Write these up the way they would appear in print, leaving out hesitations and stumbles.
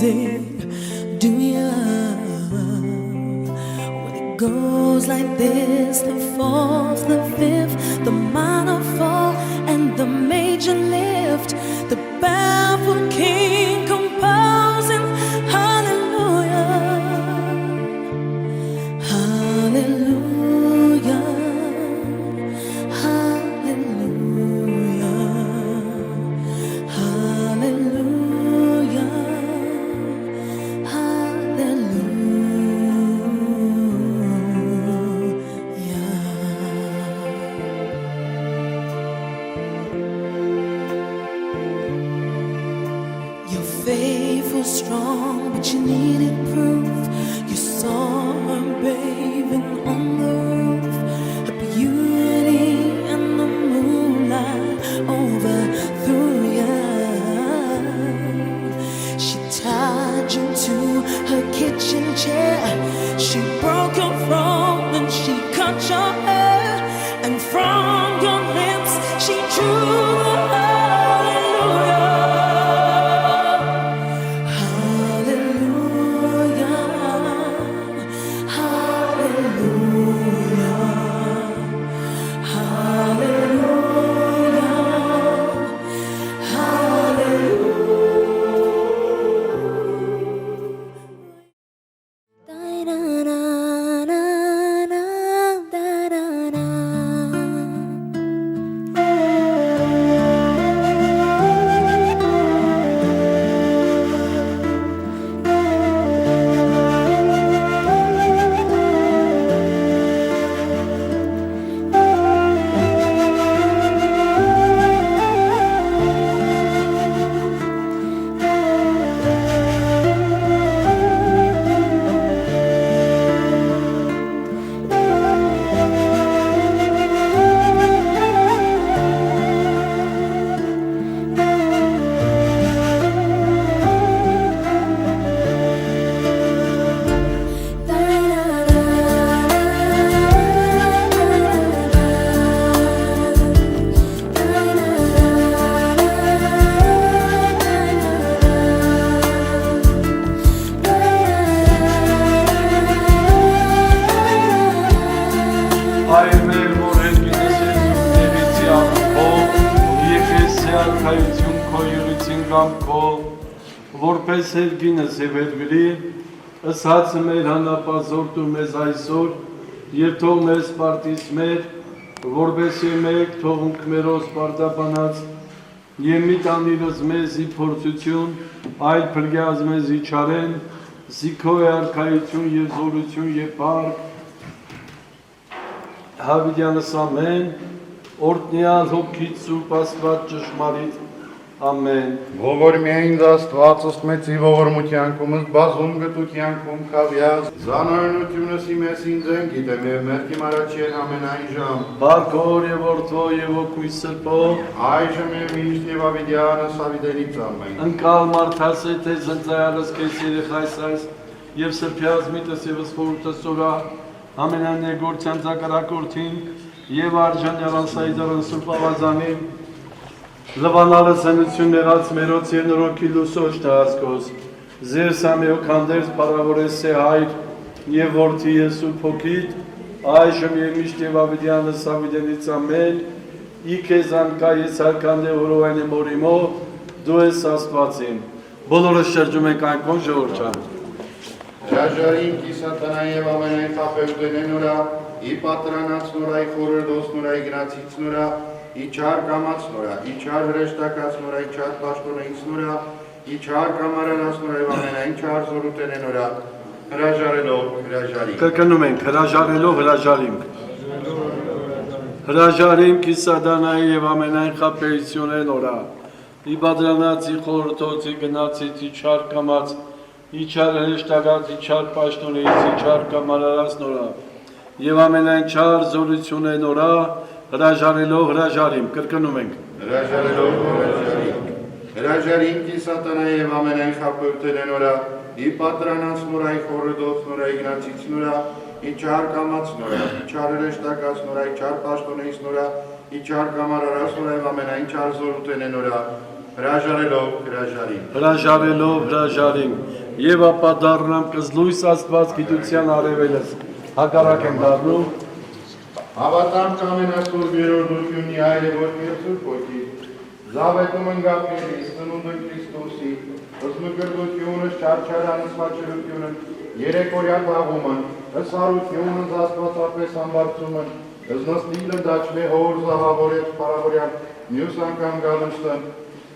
amazing, do ya? When it goes like this, the fourth, the fifth, the minor fall and the major lift, the baffled king composing hallelujah, hallelujah, hallelujah, hallelujah, hallelujah. Your faith was strong, but you needed proof. You saw her bathing on the roof, her beauty and the moonlight overthrew you. She tied you to her kitchen chair. She broke your throne and she cut your hair, and from your lips she drew the hallelujah. Որպես Հերգինս և Հերգրի, ըսած մեր հանապազորդ ու մեզ այսօր, և թող մեզ պարտից մեր, որպես մեկ թողունք մերոս պարտապանած, և մի տանիրս մեզի փորձություն, այլ փրգյազ մեզի չարեն, զիքոյ արքայություն և զորություն և պարկ, հավիդյանս ամեն, օրտնյալ հոգից սուրբ աստված ճշմարիտ, Ամեն։ Ողոր միայն Աստված ըստմեցի ողորմությանքումս բազում գտությանքում կավյաց, զանարնությունս իմես ինձեն գիտեմ և մերկի մարաչել ամենայն ժամ։ Բարգոր և որդվո և ոգույս սրպո, այժմ և միշտ և ավիդյանս ավիդենից ամեն։ Ընկալ մարդաս է թե զնծայալս կես երեխայս այս, և սրպյազ միտս և սվորութս սորա, ամենայն ներգործյան ծակարակորդին, և արժան եղանսայի դրան սուրպ ավազանին, Լվանալը սենություն նեղած մերոց և նրոքի լուսոչ տահասկոս, զեր սամեոք հանդերձ պարավորես է հայր և որդի եսու փոքիտ, այժմ և միշտ և ավիդյանս ավիդենից ամեն, իք ես անկա ես հարկանդե որովայն է մորիմո, դու ես աստվածին, բոլորս շրջում ենք այնքոն ժողորդյան։ Հրաժարին կի սատանա և ամենայն խապևդենեն ուրա, ի պատրանած նորա, ի խորրդոս նորա, ի գնացից նորա, Իչար կամաց նորա, իչար հրեշտակաց նորա, իչար պաշտոնեից նորա, իչար կամարանաց նորա և ամենայն չար զորութեն է նորա, հրաժարելով հրաժարինք։ Կրկնում ենք, հրաժարելով հրաժարինք։ Հրաժարինք Իսադանայի և ամենայն խապերություն է նորա, ի բադրանած, ի խորհրդոց, ի գնացից, իչար կամաց, իչար հրեշտակաց, իչար պաշտոնեից, իչար կամարանաց նորա, և ամենայն չար զորություն է նորա, Հրաժարելով հրաժարիմ, կրկնում ենք։ Հրաժարելով հրաժարինք։ Հրաժարինք ի սատանա և ամենայն խապևդեն է նորա, ի պատրանած նորա, ի խորհրդոց նորա, ի գնացից նորա, ի չար կամաց նորա, ի չար հրեշտակաց նորա, ի չար պաշտոնեից նորա, ի չար կամարարած նորա և ամենայն չար զորութեն է նորա, հրաժարին, և ապա դառնամ կզլույս աստված գիտության արևելս, հակառակ եմ դառնում, Հավատամ կամենասուրբ երորդությունի հայր է որդի և սուրբ ոգի, զավետում ընգապներից, ծնունդը Քրիստոսի, ըսմկրտությունս, չարչարանս վաճրությունն, երեկորյա թաղումն, ըսարությունն, աստվածապես համբարձումն, ըզնստիլը դաչմե հոր զահավորեց պարավորյան, մյուս անգամ գալնստն,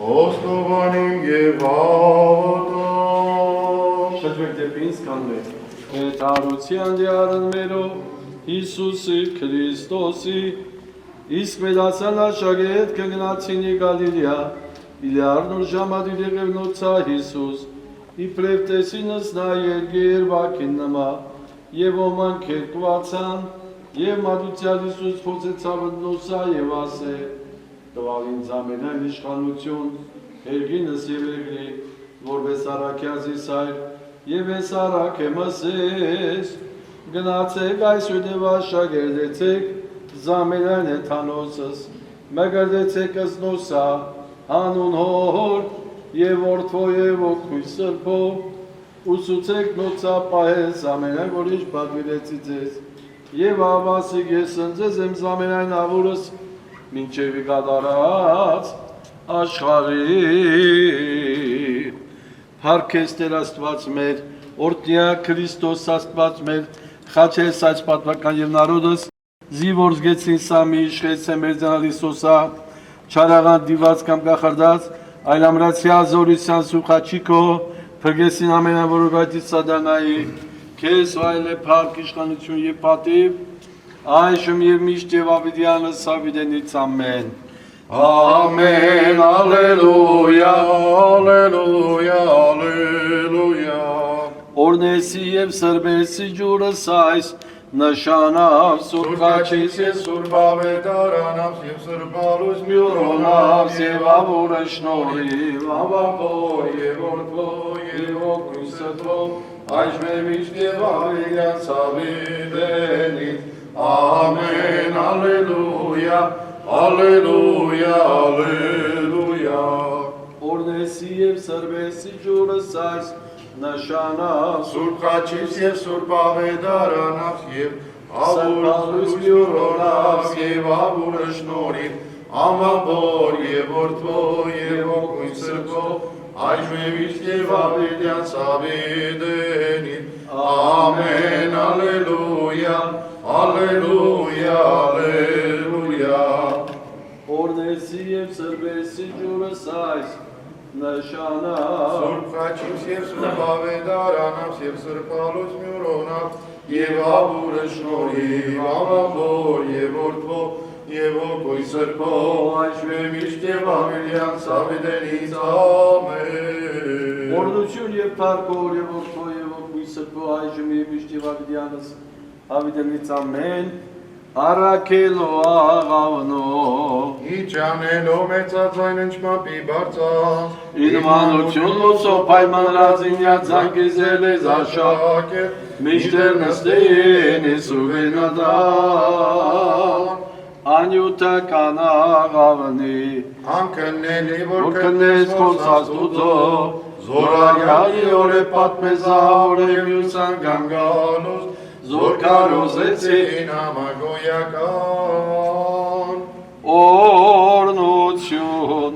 ոստովանիմ և հավատամ։ շրջվեք դեպի ինձ կանվեք, կետարության դյարն մերով, Հիսուսի Քրիստոսի, իսկ մեդասան աշագետ կգնացինի Գալիլիա, իլիարն ուր ժամադիր եղևնոցա Հիսուս, իպրև տեսինս նա երգեր վակին նմա, և ոմանք երկվացան, և մատուցյալ Հիսուս խոցեցավնոսա և ասե, տվալ ինձ ամենայն իշխանություն, երգինս և երգրի, որպես առակյազիս այր, և ես առակ եմ ասես, գնացեք այսուտ և աշագերդեցեք, զամենայն էթանոսս, մգրդեցեք ըզնոսա, հանուն հոր, և որդվո և ոգույս սրբո, ուսուցեք նոցա պահես ամենայն, որ ինչ պատվիրեցի ձեզ, և ավասիկ ես ընձեզ եմ զամենայն ավուրս, մինչև կատարած աշխարհի Փառքես Տեր Աստված մեր, օրհնյա Քրիստոս Աստված մեր, խաչես այս պատվական եւ նարոդս, զիվոր զգեցին սամի իշխեց է մեր ձանալի սոսա, չարաղան դիված կամ կախարդած, այլ ամրացյա զորության սուխաչիկո, փրգեսին ամենավորոգայտի սադանայի, քեզ վայել է փառք իշխանություն եւ պատիվ, այժմ եւ միշտ եւ ավիդյանս ավիդենից ամեն։ Ամեն, ալելույա, ալելույա, ալելույա։ Օրնեսի եւ սրբեսի ջուրս այս նշանավ սուրբ խաչից եւ սուրբ ավետարանավ եւ սրբալույս մյուրոնավ եւ ավուրը շնորհիվ ավապոր եւ որդվո եւ օգնուսատվո այժմ միշտ եւ ավիդյան սավիդենից ամեն ալելույա Ալելույա, ալելույա։ Օրնեսի և սրբեսի ջուրս այս նշանավ Սուրբ խաչից և սուրբ ավետարանավ և սրբալույս մյուրոնավ և ավուրը շնորհիվ ամաբոր և որդվո և օգնույն սրբո այժմ միշտ և ավիդյան սավիդենին ամեն ալելույա ալելույա ալելույա Օրնեսի և սրբեսի ջուրս այս նշանավ Սուրբ խաչից և սուրբ ավետարանավ և սրբալույս մյուրոնավ և ավուրը շնորհիվ ամաբոր և որդվո և օգնույն սրբո այժմ միշտ և ավիդյան սավիդենից ամեն Օրնություն և փառքոր և որդվո և օգնույն սրբո այժմ և միշտ և ավիդյանս ավիդենից ամեն Առաքելով աղավնով Իջանելով մեծածայն ընչմապի բարձած Ինմանություն լուսով պայմանրածինյա ծանկիզել ես աշակ Միշտեր նստեին իսուվենադան Անյութական աղավնի Անքննելի որ քննես խոսած դուծով Զորագյալի օր է պատմեզավոր է մյուս անգամ գալուս Զոր կարոզեցին համագոյական Օրնություն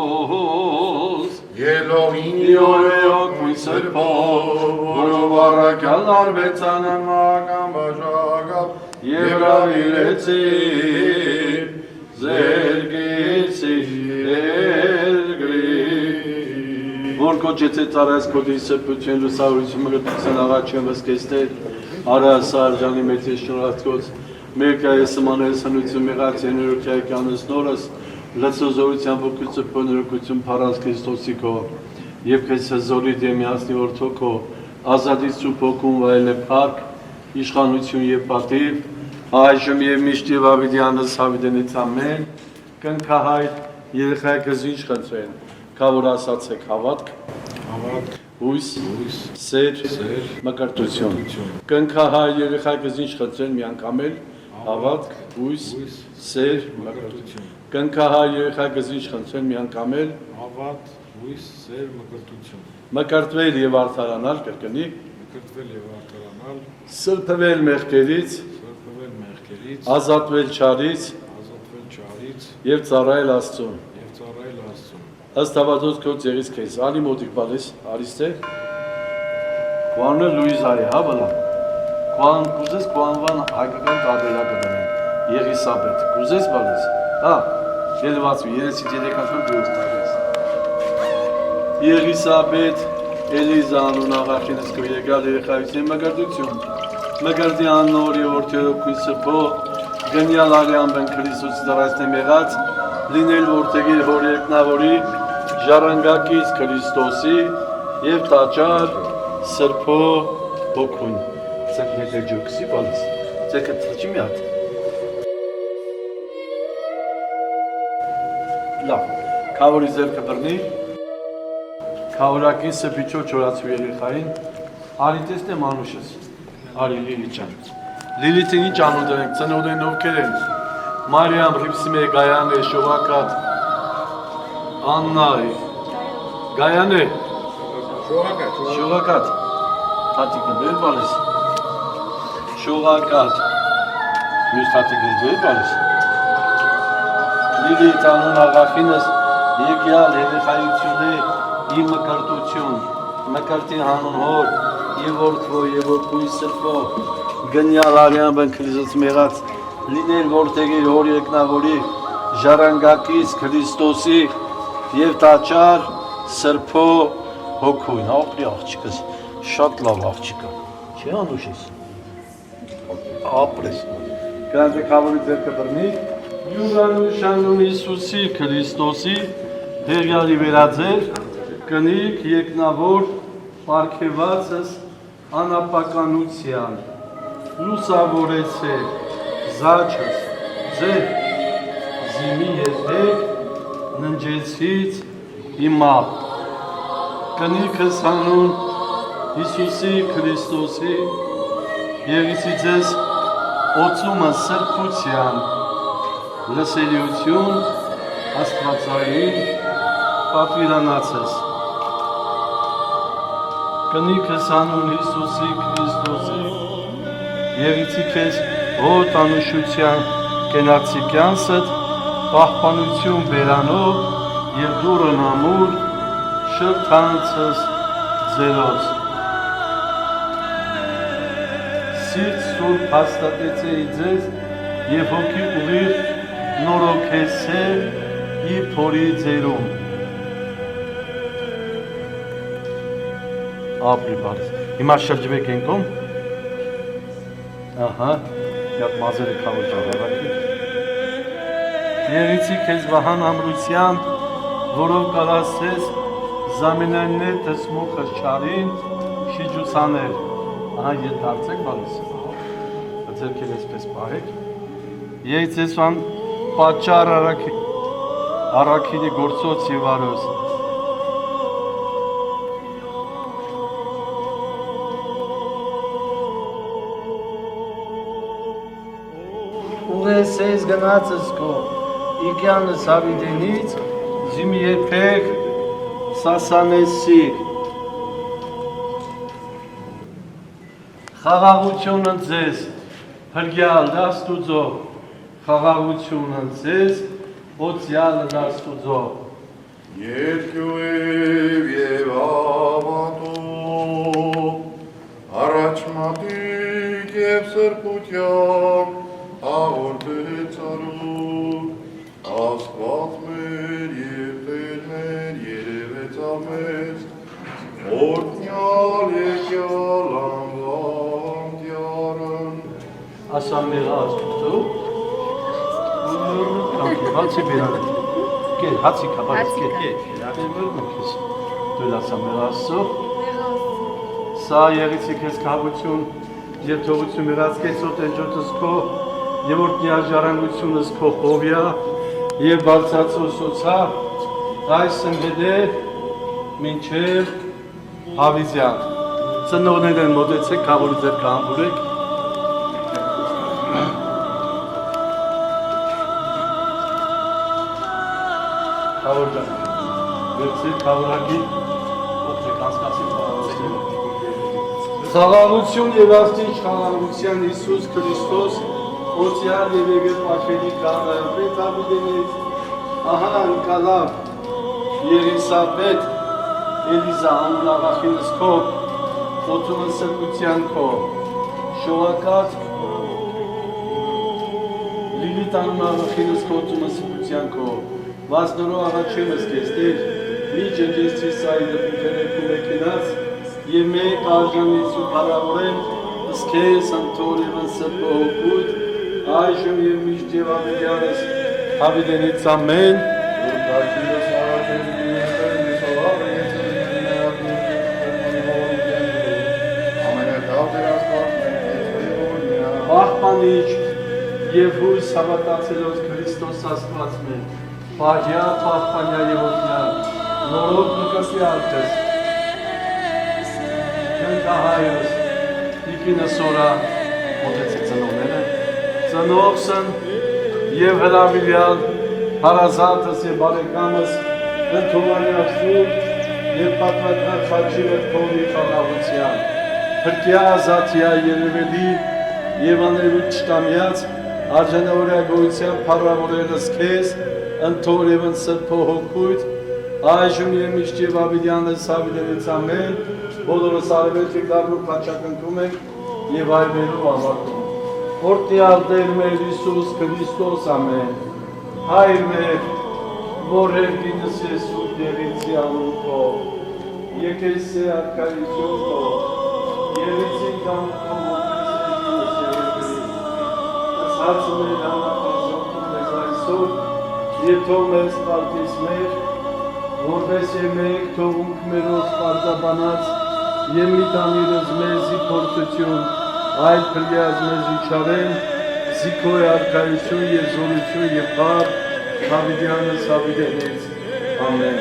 բարձուս Ելողին Իորեոքույն սրբով Որով առակյալ արվեցան Անմական բաժագավ Եվ ռավիրեցին Զերգեցի երգրի Որ կոչեց է տարայս կոդի սրբություն լուսավորություն մգրտության աղաչեն վսկեստեր Արասար ժանի մեծ ես շնորհացկոց Մերկայես սմանես հնություն մեղացի ներոքյայականս նորս լծոզորության ոգու սրբո ներոքություն պարած Քրիստոսի քո Եվ քեզ հզորի դեմիասնի որդոքո ազատից սուպ հոգում վայել է պարկ իշխանություն և պատիվ այժմ և միշտ և ավիդյանս հավիդենից ամեն կնքահայր երեխայքը զինչ խնդրեն Կավոր ասացեք հավատք, հույս, սեր, մկրտություն Կնքահայր երեխայքը զինչ խնդրեն մի անգամ էլ հավատք, հույս, սեր, կնքահար երեխա գզինչ խնդրել մի անգամ էլ Հավատ, հույս, սեր, մկրտություն, մկրտվել եւ արդարանալ կրկնի մկրտվել եւ արդարանալ, սրբվել մեղքերից սրբվել մեղքերից, ազատվել չարից ազատվել չարից եւ ծառայել Աստծուն եւ ծառայել Աստծուն։ ըստ հավատոց քո ձեռից քեզ ալի մոտիկ բալես արիստե Կոանը Լուիզայի հա բլա Կոան կուզես կոանվան հայկական տարբերակը դնեն Եղիսաբեթ կուզես բալես հա ելվածու 33 անգամ դուրս տալիս Եղիսաբեթ Էլիզա անուն աղախինս քո եկալ երեխայության մկրտություն մկրտի անոր եւ որդեոքույն սփո գնյալ արյան բն Քրիստոս դարաշտեմ եղած լինել որտեղի հոր երկնավորի ժառանգակից Քրիստոսի եւ տաճար սրբո հոգուն ցեքնեթե ջոքսի բալիս ցեքը ծչի մի հատ լավ կավորի ձեռքը բռնի Քավորակին սպիչո չորացու երեխային արի տեսնեմ անուշս արի Լիլիչան Լիլիթին ինչ անուն դնենք ծնողներն ովքեր են Մարիամ Ռիփսիմե Գայանե Շողակատ Աննա Գայանե Շողակատ Թատիկը բեր բալես Շողակատ Մյուս թատիկը բեր բալես Լիլիթ անուն աղախինս եկյալ երեխայությունի Իմ մկրտություն, մկրտի հանուն հոր, եւ որդվո, եւ որդվույն սրբո, գնյալ արյան բն Քրիստոս մեղած, լինել որտեղի հոր երկնավորի, ժառանգակից Քրիստոսի եւ տաճար սրբո հոգույն, ապրի աղջիկս, շատ լավ աղջիկա, չի անուշ ես, ապրես, գրանձե կավորի ձերքը բռնի, յուրանուշանուն Իսուսի Քրիստոսի, դեղյալի վերաձեր, կնիկ երկնավոր պարգևածս անապականության լուսավորեցե զաչս ձեր զիմի երբեք ննջեցից իմա կնիկս հանուն Հիսուսի Քրիստոսի եղիսի ձեզ օծումը սրբության լսելիություն աստվածային պատվիրանացես Կնիկս անուն Հիսուսի Քրիստոսի եղիցի քեզ հոտ անուշության կենացիկյանսդ պահպանություն բերանով և դուրն ամուր շրթանցս ձերոց Սիրտ սուրբ հաստատեցեի ձեզ և հոգի ուղիղ նորոգեսե ի փորի ձերում ապրի բարս հիմա շրջվեք ենքոմ ահա յատ մազերը կավոր ճարավակի եղիցի քեզ վահան ամրության որով կարասես զամենայնե տեսմուխս չարին շիջուսաներ ահա ետ դարձեք բարս ձերքել էսպես պահեք եղիցեսվան պատճար առաքինի գործոց և արոս Ուղեսես գնացս քո իկյանս հավիտենից զիմի երբեք սասանեսի խաղաղությունը ձեզ հրգյալ դաստուծո խաղաղությունը ձեզ օծյալը դաստուծո Երկյուև և ավատով առաջ մատիկ և սրբության Աղորդեցարու, ասպատ մեր և տեր մեր երևեցավ մեզ, օրդնյալ եկյալ անվան տյարն։ Ասա մեղա աստուծո, հացի բերան, կեր, հացի կաբարից, կեր, դույլ ասա մեղա աստծո, սա եղիցի քեզ կավություն և թողություն մեղած կեզ ոտենջոտս քո, և որդնյալ ժառանգությունս քո խովյա և բարձացոսոցա այս ընգդե մինչև հավիզյան ծնողներ են մոտեցեք, կավորի ձեր կամբուրեք Վերցրի քավրակի, օգնեք անցկացի խաղաղությունը։ Խաղաղություն եւ աստիճ խաղաղության Հիսուս Քրիստոս, օծյալ եւ եկել պաշելի կանայ, պետավիդենից, ահա անկալավ, Երիսապետ, Էլիզա անունաղախինս քո, օծումը սրկության քո, շողակած, Լիլիթ անունաղախինս քո, օծումը սրկության քո, վազնորո առաջինս կեզ, դեր, մի ջնջեսցի սայի դպուկերեքու մեկինած, և մեկ արժանիցու պարավորեմ, սկես անթորիվն սրպը հոգույթ, այժմ և միշտ և ամենյանս հավիդենից ամեն, որ դարքիրս առաջեն Պահպանիչ և հույս հավատացելոց Քրիստոս Աստված մեր, պահյա, պահպանյա և օգնյալ, նորոք նկասի արկս, Հայրս, Իքինս որա, մոտեցի ծնողները, ծնողսն և հրավիրյալ, հարազատս և բարեկամս, ընդհովանի աղսուր և պատվատներ խաչիրը քովի խաղաղության, հրկյա ազատյա երևելի և աներուտ չտամյաց, արժանավորյա գոյության պարավորելս կեզ, ընդհոր և ընսրպո հոգույթ, այժմ և միշտ և ավիդյանս հավիդենից ամեն, բոլորս արևելք դարմու պաչակնքում ենք և այվերով ավարտում։ Որտյալ Տեր մեր Հիսուս Քրիստոս ամեն, Հայր մեր, որ երկինս ես ու դեղիցի անուն քո, եկես է արկայություն քո, երեցին կամու քո մոքրիս երկինս երևելի, ես հացում էր անապազոքում ես այսօր, և թող մեզ պարտիս մեր, որպես է մեկ թողունք մերոց պարտաբանած, և մի տանիրըզ մեզի փորձություն, այլ պրյազ մեզի չարեն, զիքոյ արկայություն և զորություն և պար, հավիդյանս հավիդենից, ամեն։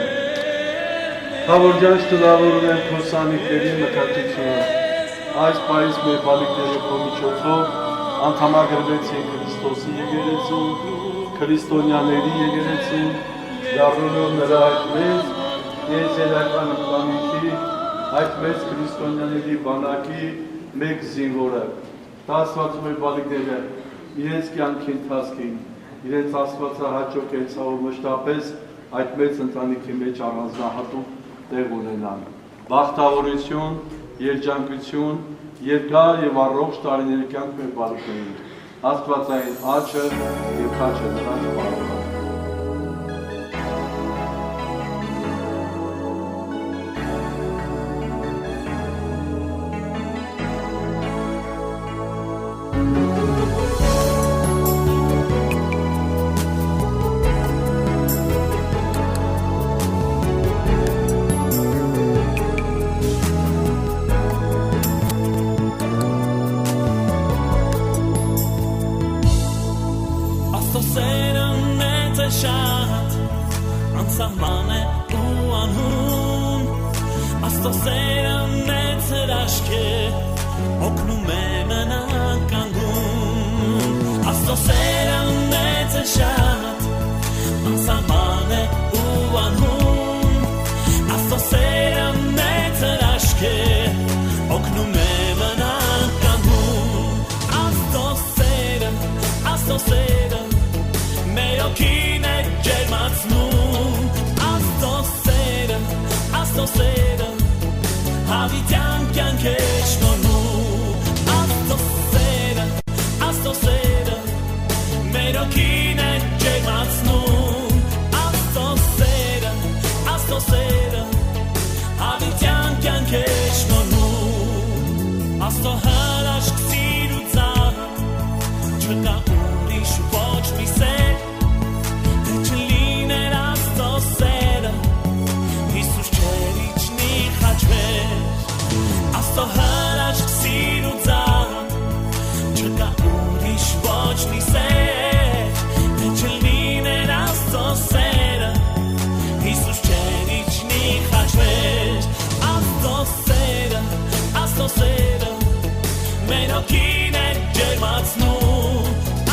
Հավորջանչ տլավորում եմ քո սանիքների մկատությունը, այս պայիս մեր բալիքների քո միջոցով, անդամագրվեցին Քրիստոսի եկեղեցուն, քրիստոնյաների եկեղեցուն, դառնելով նրա այդ մեծ եզերական ընտանիքի, այդ մեծ քրիստոնյաների բանակի մեկ զինվորը, Աստվածում է բալիկները իրենց կյանքի ընթացքին, իրենց աստվածահաճո կենցաղով մշտապես այդ մեծ ընտանիքի մեջ առանձնահատուկ տեղ ունենան։ Բախտավորություն, երջանկություն, երկար և առողջ տարիների կյանք մեր բալիկներին, Աստվածային աչը և քաչը նրանց բարոյական։ Մեր օքին է ջերմացնում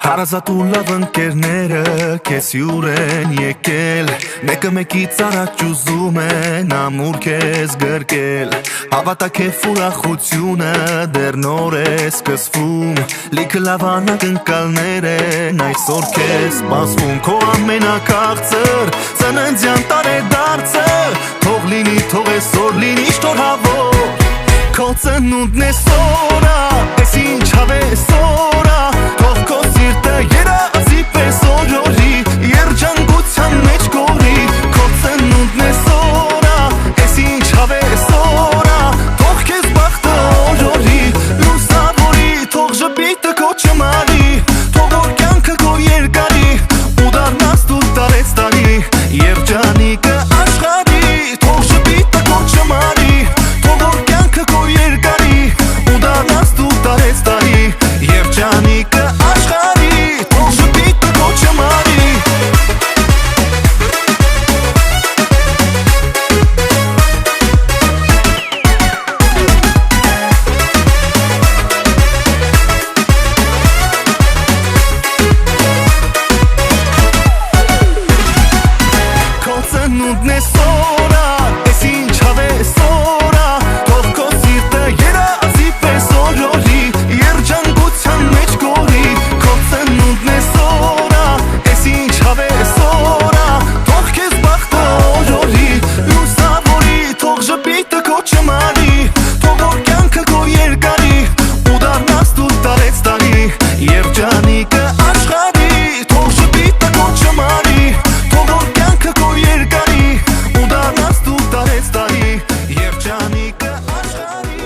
Հարազատ ու լավ ընկերները քեզ հյուր են եկել Մեկը մեկից առաջ ուզում են ամուր քեզ գրկել Հավատա քեզ ուրախությունը դեռ նոր է սկսվում Լիքը լավ անակնկալներ են այսօր քեզ սպասվում Քո ամենակարծր ծննդյան տարեդարձը Թող լինի, թող այսօր լինի շնորհավոր Քո ծնունդն է սորա, ես ինչ հավես սորա Թող քո սիրտը երազի պես օրորի Երջանկության մեջ կորի Քո ծնունդն է սորա, ես ինչ հավես սորա Թող քեզ բախտը օրորի Լուսավորի, թող ժպիտը քո չմարի Թող որ կյանքը քո երկարի Ու դառնաս դու տարեց տարի Երջանիկը աշխարհի Թող ժպիտը քո չմարի Թող որ կյանքը քո երկարի Ու դառնաս դու տարեց տարի Երջանիկը աշխարհի Թող ժպիտը քո չմարի Քո ծնունդն է սորա, ես ինչ հավես սորա Թող քո սիրտը երազի պես օրորի Երջանկության մեջ կորի Քո ծնունդն է սորա, ես ինչ հավես սորա Թող քեզ բախտը օրորի Լուսավորի, թող ժպիտը քո չմարի Թող որ կյանքը քո երկարի Ու դառնաս դու տարեց տարի Երջանիկը աշխարհի Թող ժպիտը քո չմարի Թող որ կյանքը քո երկարի Ու դառնաս դու տարեց տարի Երջանիկը աշխարհի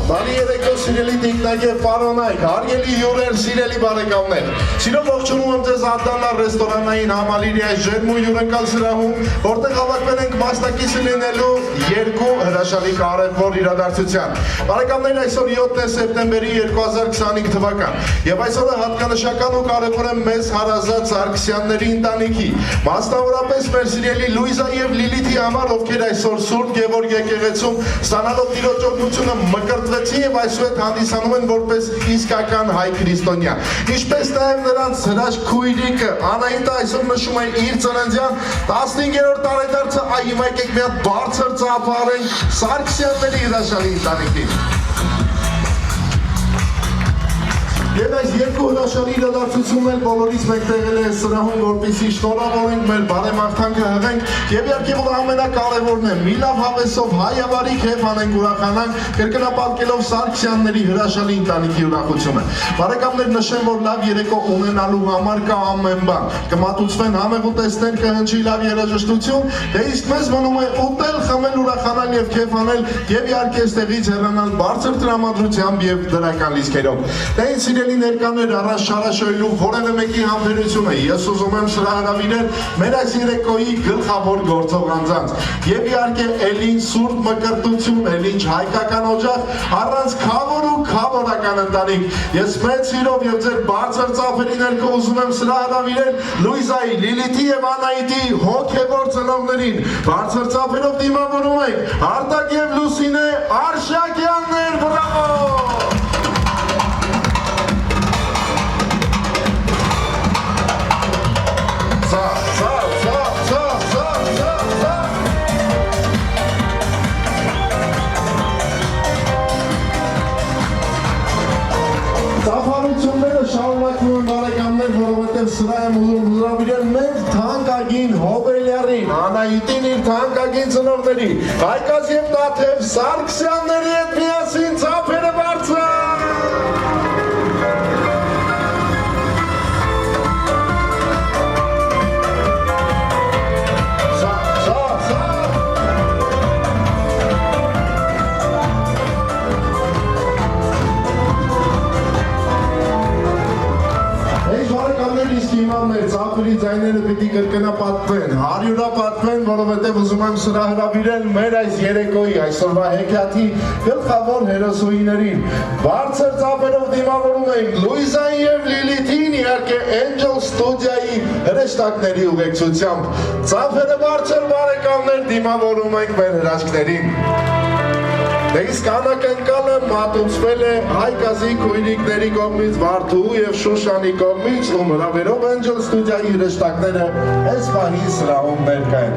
Բարի երեկո, սիրելի տիկնակ և պարոնայք, հարգելի հյուրեր, սիրելի բարեկամներ Սիրով ողջունում եմ ձեզ Ադանա ռեստորանային համալիրի այս ջերմ ու հյուրընկալ սրահում Որտեղ հավաքվել ենք մասնակից լինելու երկու հրաշալի կարևոր իրադարձության Բարեկամներ, այսօր 7 սեպտեմբերի 2025 թվական Եվ այսօրը հատկանշական ու կարևոր է մեզ հարազատ Սարգսյանների ընտանիքի Մասնավորապես մեր սիրելի Լուիզա և Լիլիթի համար, ովքեր այսօր Սուրբ Գևորգ եկեղեցում ստանալով Տիրոջ օգնությունը մկրտվեցին եւ այսուհետ հանդիսանում են որպես իսկական հայ քրիստոնյա։ Ինչպես նաեւ նրանց հրաշք քույրիկը Անահիտը այսօր նշում է իր ծննդյան 15-րդ տարեդարձը, այ հիմա եկեք մի հատ բարձր ծափարենք Սարգսյանների հրաշալի ընտանիքին։ Եվ այս երկու հրաշալի իրադարձությունն էլ բոլորից մեկտեղել է սրահում, որպեսզի շնորհավորենք մեր բարեմաղթանքը հղենք եւ իհարկե որ ամենակարևորն է՝ մի լավ հավեսով հայավարիկ հեվ անենք ուրախանանք, կրկնապատկելով Սարգսյանների հրաշալի ընտանիքի ուրախությունը։ Բարեկամներ, նշեմ, որ լավ երեկո ունենալու համար կա ամեն բան։ Կմատուցվեն համեղ ուտեստներ, կհնչի լավ երաժշտություն, դե իսկ մեզ մնում է ուտել, խմել, ուրախանալ եւ քեֆ անել եւ իհարկե այստեղից հեռանալ բարձր տրամադրությամբ եւ դրական լիցքերով։ Դե Սիրելի ներկաներ, առանց շարաշոյելու որևէ մեկի համբերությունը ես ուզում եմ սրա հրավիրել մեր այս երեկոյի գլխավոր գործող անձանց եւ իհարկե ելին սուրբ մկրտություն, ելին հայկական օջախ, առանց քավոր ու քավորական ընտանիք։ Ես մեծ սիրով եւ ձեր բարձր ծափերի ներքո ուզում եմ սրա հրավիրել Լուիզայի, Լիլիթի եւ Անահիտի հոգեվոր ծնողներին։ Բարձր ծափերով դիմավորում ենք Արտակ եւ Լուսինե Արշակյաններ, բրավո։ Ծափարությունները շարունակվում են բարեկամներ, որովհետև սրա եմ ուզում հրավիրել մեր թանկագին Հոբելյարին, Անահիտին իր թանկագին ծնողների, Հայկազ և Տաթև Սարգսյանների հետ միասին ծափերը բարձր։ Իսկ հիմա մեր ծափերի ձայները պիտի կրկնապատվեն, հարյուրապատվեն, որովհետև ուզում եմ սրա հրավիրել մեր այս երեկոյի, այսօրվա հեքիաթի գլխավոր հերոսուհիներին։ Բարձր ծափերով դիմավորում ենք Լուիզային և Լիլիթին, իհարկե Angel Studio-ի հրեշտակների ուղեկցությամբ։ Ծափերը բարձր բարեկամներ, դիմավորում ենք մեր հրաշքներին։ Դե իսկ անակնկալը մատուցվել է Հայկազի քույրիկների կողմից, Վարդու և Շուշանի կողմից, ում հրավերով Angel Studio-ի հրեշտակները այս պահի սրահում ներկա են։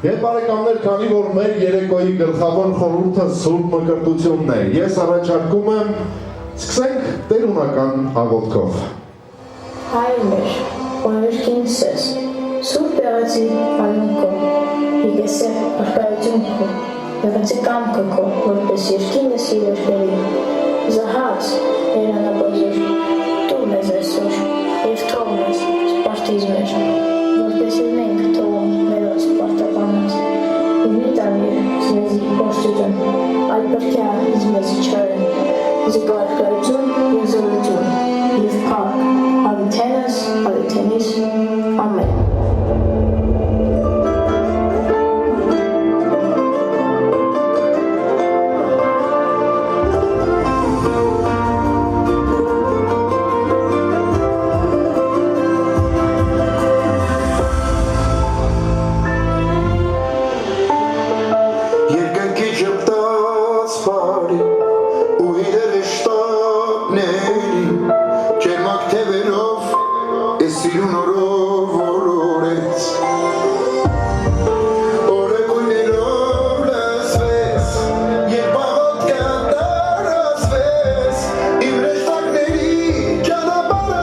Եվ բարեկամներ, քանի որ մեր երեկոյի գլխավոր խորհուրդը սուրբ մկրտությունն է, ես առաջարկում եմ սկսենք տերունական աղոթքով։ Հայր մեր, որ կինսես, սուրբ եղեցի արյունքով, իգեսե արկայություն քո, եղեցի կամքը քո, որպես երկինս իր երկերի, զահաց, երանաբազոր, տու մեզ այսօր, և թող մեզ, սպարտիզ մեր, որպես իր մենք թողում մերոց սպարտապանած, և մի տանիր զմեզի պորստություն, այլ պրկյա զմեզի չարեն, զիկո արկայություն և զորություն, և փառք, Ալիթենս, Ալիթենիս, ամեն։ Երկնքի ժպտաց բարի ու իրեր շտապների ջերմակ թևերով ես սիրուն օրով որորեց օրեգույներով լսվեց երբ աղոթքը տարածվեց իմ հրեշտակների ճանապարհը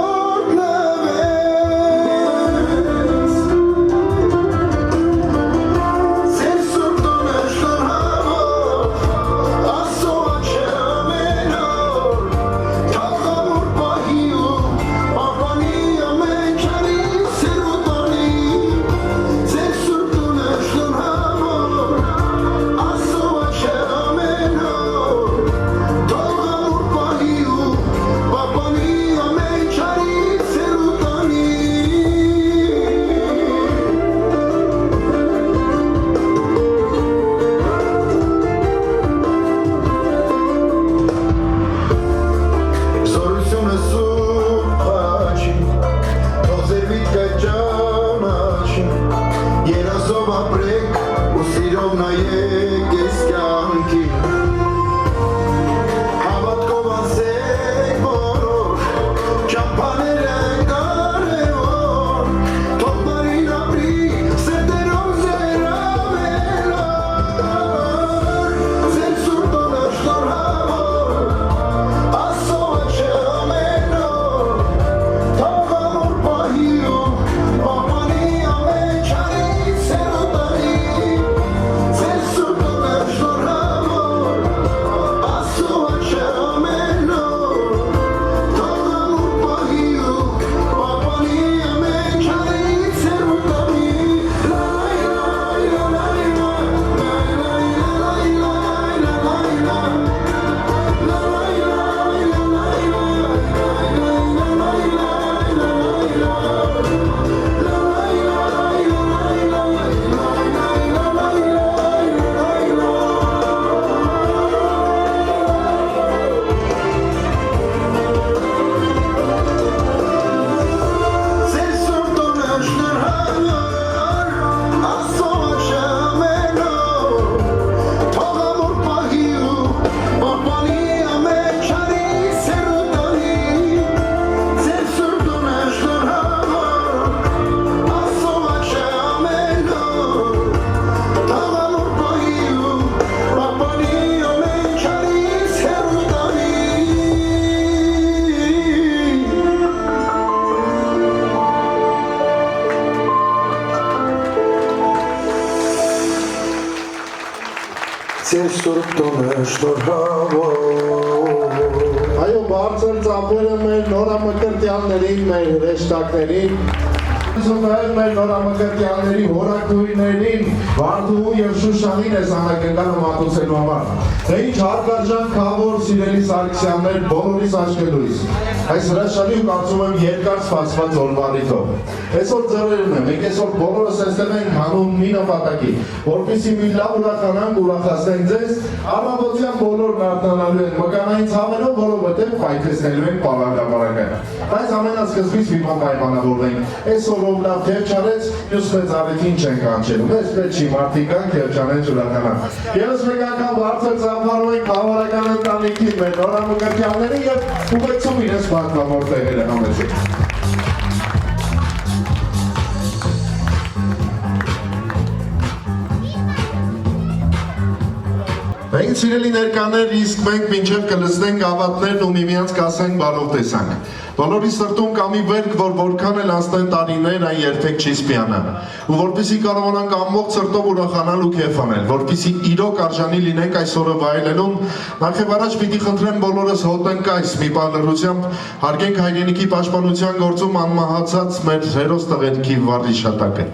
օրհնվեց Ձեր սուրբ տոնը շնորհավոր Աստծո աչքը ամեն օր Թագավոր պահի ու պահպանի ամեն չարի սիրուտանի Ձեր սուրբ տոնը շնորհավոր Աստծո աչքը ամեն օր Թագավոր պահի ու պահպանի ամեն չարի սիրուտանի Զորությունը սուրբ աչի, թող ձեր միտքը ճանաչի, երազով ապրեք ու սիրով նայեք այս կյանքին։ Հավատքով անցեք բոլոր, ճամփաները կարևոր, թող բարին ապրի սերտերով ձեր ավելորդ, ձեր սուրբ տոնը շնորհավոր Աստծո աչքը ամեն օր Թագավոր պահի ու պահպանի ամեն չարի սերուտանի Ձեր սուրբ տոնը շնորհավոր Աստծո աչքը ամեն օր Թագավոր պահի ու պահպանի ամեն չարի սերուտանի Լայ լայ լայ լայ լայ լայ Ձեր սուրբ տոնը շնորհավոր Աստծո աչքը ամեն օր Թագավոր պահի ու պահպանի ամեն չարի սերուտանի Ձեր սուրբ տոնը շնորհավոր Աստծո աչքը ամեն օր Թագավոր պահի ու պահպանի ամեն չարի սերուտանի Ձեր սուրբ տոնը շնորհավոր Այո, բարձր ծափերը մեր նորամկրտի ամակրտյաններին, մեր հրեշտակներին, Զոհեր մեր նորամկրտյանների հորակույրներին, Վարդուհու և Շուշանին ես անակնկանը մատուցելու համար։ Թե ինչ հարգարժան քավոր սիրելի Սարգսյաններ բոլորիս աչքելույս։ Այս հրաշալի ու կարծում եմ երկար սպասված օրվանիթով։ Այսօր ձեռերում եմ, մենք այսօր բոլորս այստեղ ենք հանուն մի նպատակի, որպեսզի մի լավ ուրախանանք, ուրախացնենք ձեզ, առավոտյան բոլորն արթնանալու են մկանային ցավերով, որովհետև պայթեցնելու ենք պարագավարակը։ Բայց ամենասկզբից մի բան պայմանավորվենք։ Այսօր ով լավ թև չարեց, մյուս մեծ առիթին չենք անջելու։ Մեզ պետք չի մարդիկ կան թև չանեն ուրախանան։ Եվս մեկ անգամ բարձր ծափարում ենք բավարարական ընտանիքին մեր նորամկրտյանները և ուղեկցում իրենց պատվավոր տեղերը համեցեք։ Մենք սիրելի ներկաներ, իսկ մենք մինչև կլսնենք գավաթներն ու միմյանց կասենք բարով տեսանք։ Բոլորի սրտում կա մի վերք, որ որքան էլ անցնեն տարիներ, այն երբեք չի սպիանա։ Ու որպեսզի կարողանանք ամբողջ սրտով ուրախանալ ու քեֆ անել, որպեսզի իրոք արժանի լինենք այս օրը վայելելուն, նախ եւ առաջ պիտի խնդրեմ բոլորս հոտենք այս մի բան լրությամբ, հարգենք հայրենիքի պաշտպանության գործում անմահացած մեր հերոս տղերքի վարիշատակը։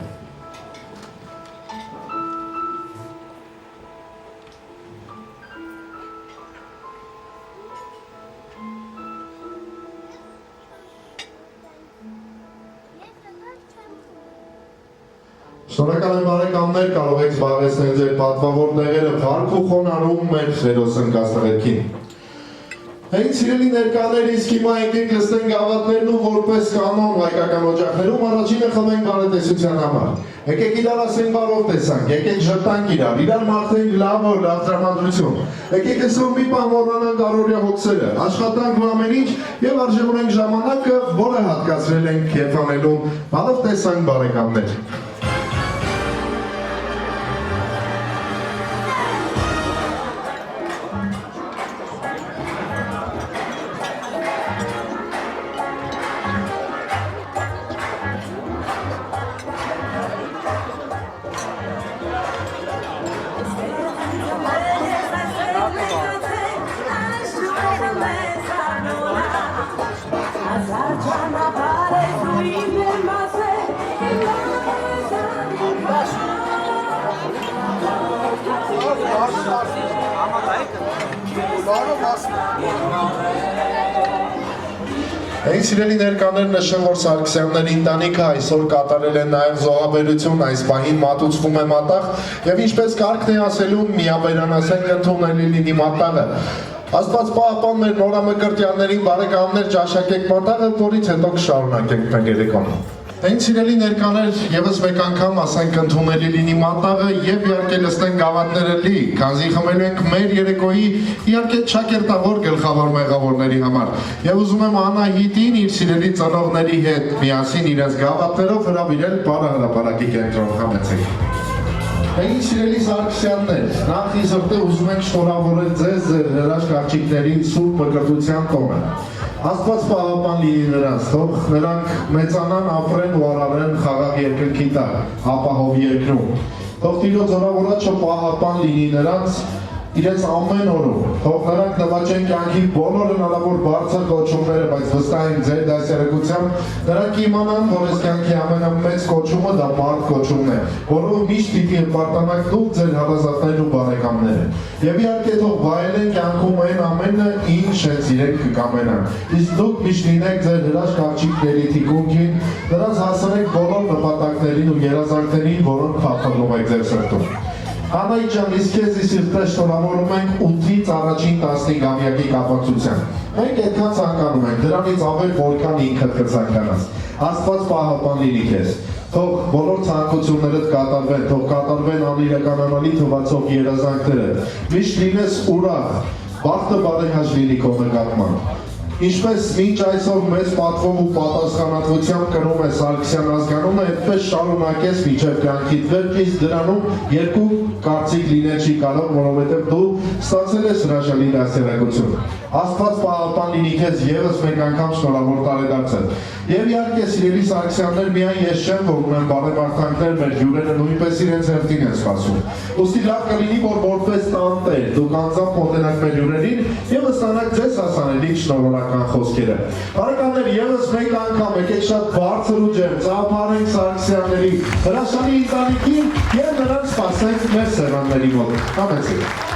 Շնորհակալ եմ բարեկամներ, կարող եք զբաղեցնել ձեր պատվավոր տեղերը փառք ու խոնարհում մեր հերոս ընկածներին։ Հենց սիրելի ներկաներ, իսկ հիմա եկեք լսենք գավաթներն ու որպես կանոն հայկական օջախներում առաջինը խմենք բարետեսության համար։ Եկեք իրար ասենք բարով տեսանք, եկեք ժպտանք իրար մաղթենք լավ օր, լավ տրամադրություն։ Եկեք այսօր մի բան մոռանանք առօրյա հոգսերը, աշխատանք ու ամեն ինչ եւ արժևորենք ժամանակը, որը հատկացրել ենք քեֆ անելուն։ Բարով տեսանք բարեկամներ։ Այն սիրելի ներկաներ նշեմ, որ Սարգսյանների ընտանիքը այսօր կատարել է նաև զոհաբերություն, այս պահին մատուցվում է մատաղ եւ ինչպես կարգն է ասելու, միաբերանասենք ընդունելի լինի մատաղը։ Աստված պահապան մեր նորամկրտյաններին բարեկամներ ճաշակեք մատաղը, որից հետո կշարունակենք մեր երեկոն։ Այն սիրելի ներկաներ, եւս մեկ անգամ ասենք ընդունելի լինի մատաղը եւ իհարկե լսենք գավաթները լի, քանզի խմելու ենք մեր երեկոյի իհարկե ճակերտավոր գլխավոր մեղավորների համար։ Եվ ուզում եմ Անահիտին իր սիրելի ծնողների հետ միասին իրենց գավաթներով հրավիրել Բարահրապարակի կենտրոն, համեցեք։ Այն սիրելի Սարգսյաններ, նախ ի սրտե ուզում ենք շնորհավորել ձեզ ձեր հրաշք աղջիկների սուրբ մկրտության տոնը։ Աստված պահապան լինի նրանց, թող նրանք մեծանան, ապրեն ու արարեն խաղաղ երկնքի տակ, ապահով երկրում։ Թող Տիրոջ զորավորաչը պահապան լինի նրանց իրենց ամեն օրում, թող նրանք նվաճեն կյանքի բոլոր հնարավոր բարձր կոչումները, բայց վստահ եմ ձեր դասյարակությամբ նրանք իմանան, որ այս կյանքի ամենամեծ կոչումը դա մարդ կոչումն է, որով միշտ պիտի հպարտանաք դուք ձեր հարազատներն ու բարեկամները։ Եվ իհարկե թող վայելեն կյանքում այն ամենը, ինչ հենց իրենք կկամենան։ Իսկ դուք միշտ լինեք ձեր հրաշք աղջիկների թիկունքին, նրանց հասցնեք բոլոր նպատակներին ու երազանքներին, որոնք փափրում եք ձեր սրտում։ Անահիտ ջան, իսկ քեզ սիրտը շնորհավորում ենք 8-ից առաջին 15-ամյակի կապակցությամբ։ Մենք այդքան ցանկանում ենք, դրանից ավել որքան ինքդ կցանկանաս։ Աստված պահապան լինի քեզ։ Թող բոլոր ցանկություններդ կատարվեն, թող կատարվեն անիրականանալի թվացող երազանքները։ Միշտ լինես ուրախ, բախտը բարեհաճ լինի քո նկատմամբ։ Ինչպես մինչ այսօր մեծ պատվով ու պատասխանատվությամբ կրում է Սարգսյան ազգանունը, այդպես շարունակես մինչև կյանքիդ վերջ, իսկ դրանում երկու կարծիք լինել չի կարող, որովհետև դու ստացել ես հրաշալի դաստիարակություն։ Աստված պահապան լինի քեզ եւս մեկ անգամ շնորհավոր տարեդարձը։ Եվ իհարկե սիրելի Սարգսյաններ, միայն ես չեմ, որ ունեմ բարեմաղթանքներ, մեր հյուրերը նույնպես իրենց հերթին են սպասում։ Ուստի լավ կլինի, որ որպես տանտեր դուք անձամբ մոտենաք մեր հյուրերին եւ ըստ կստանաք ձեզ հասանելիք շնորհորական խոսքերը։ Բարեկամներ, ևս մեկ անգամ եկեք շատ բարձր ու ջերմ ծափարենք Սարգսյանների հրաշալի ընտանիքին եւ նրանց սպասենք մեր սեղանների մոտ։ Համեցեք։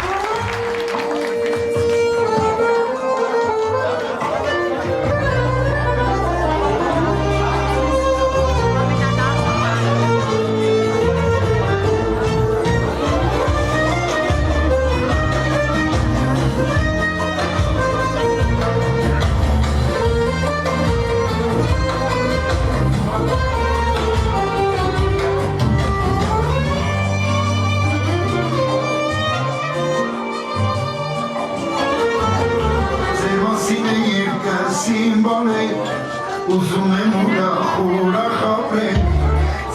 Ուզում եմ ուրախ ապրել,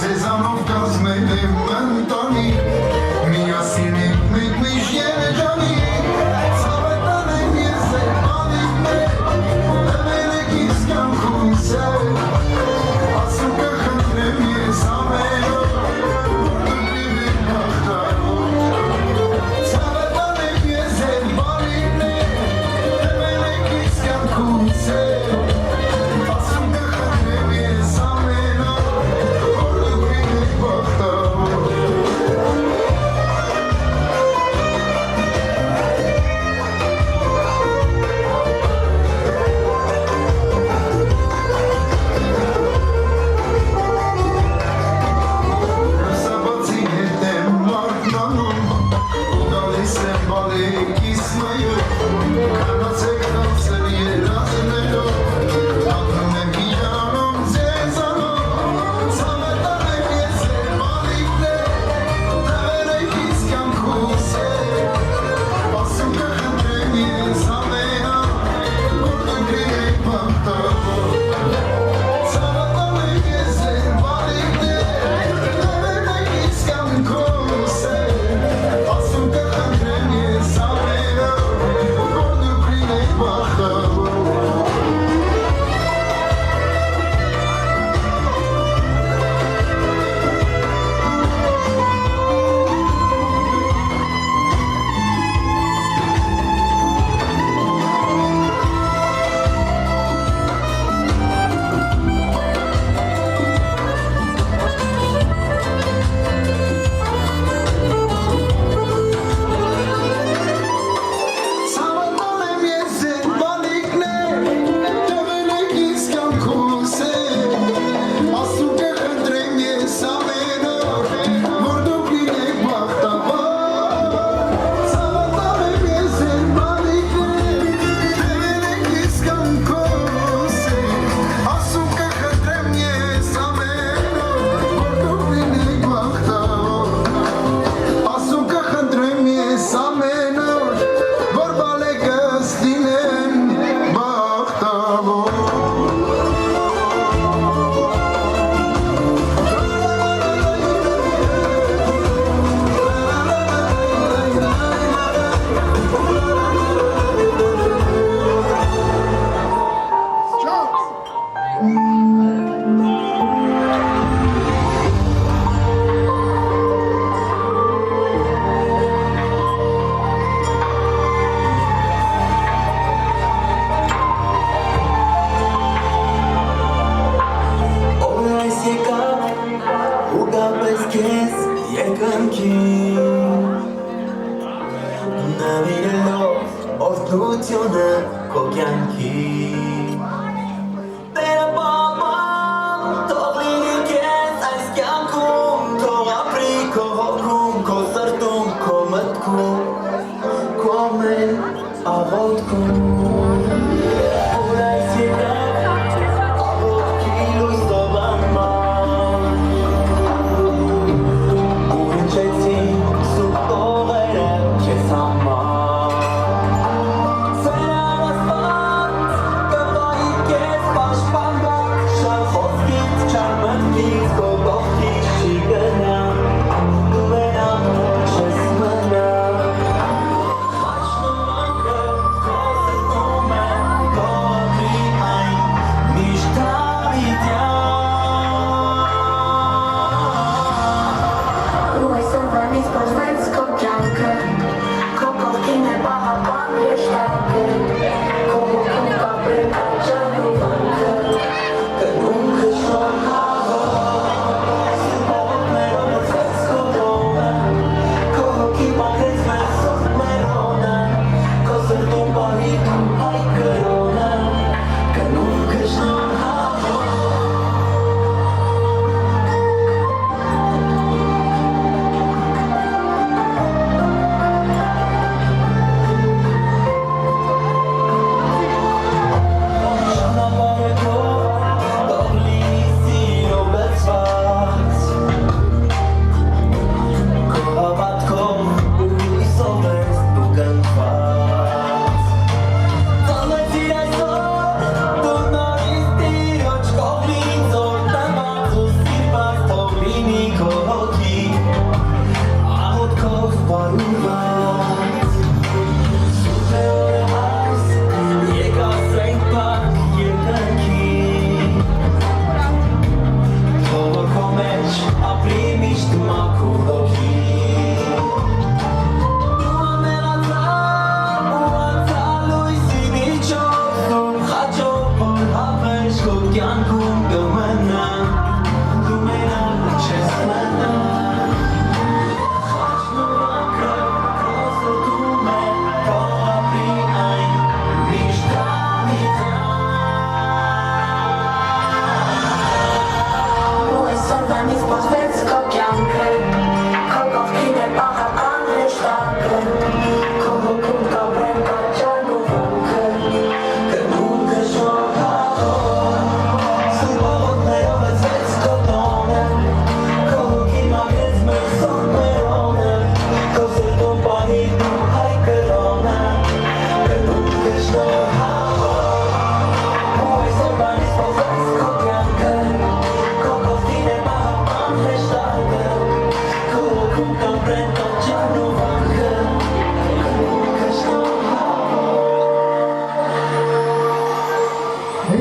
ձեզանով կազմել եմ ընտանիք, միասին ենք մենք միշտ երեխանի, ցավետան եմ ես եմ բանիկներ, դվել եք ինձ կյանքում սեր, ասում կխնդրեմ ես ամենով, որ դուքրիվ եք բախտարով, ցավետան եմ ես եմ բանիկներ, դվել եք ինձ կյանքում սեր,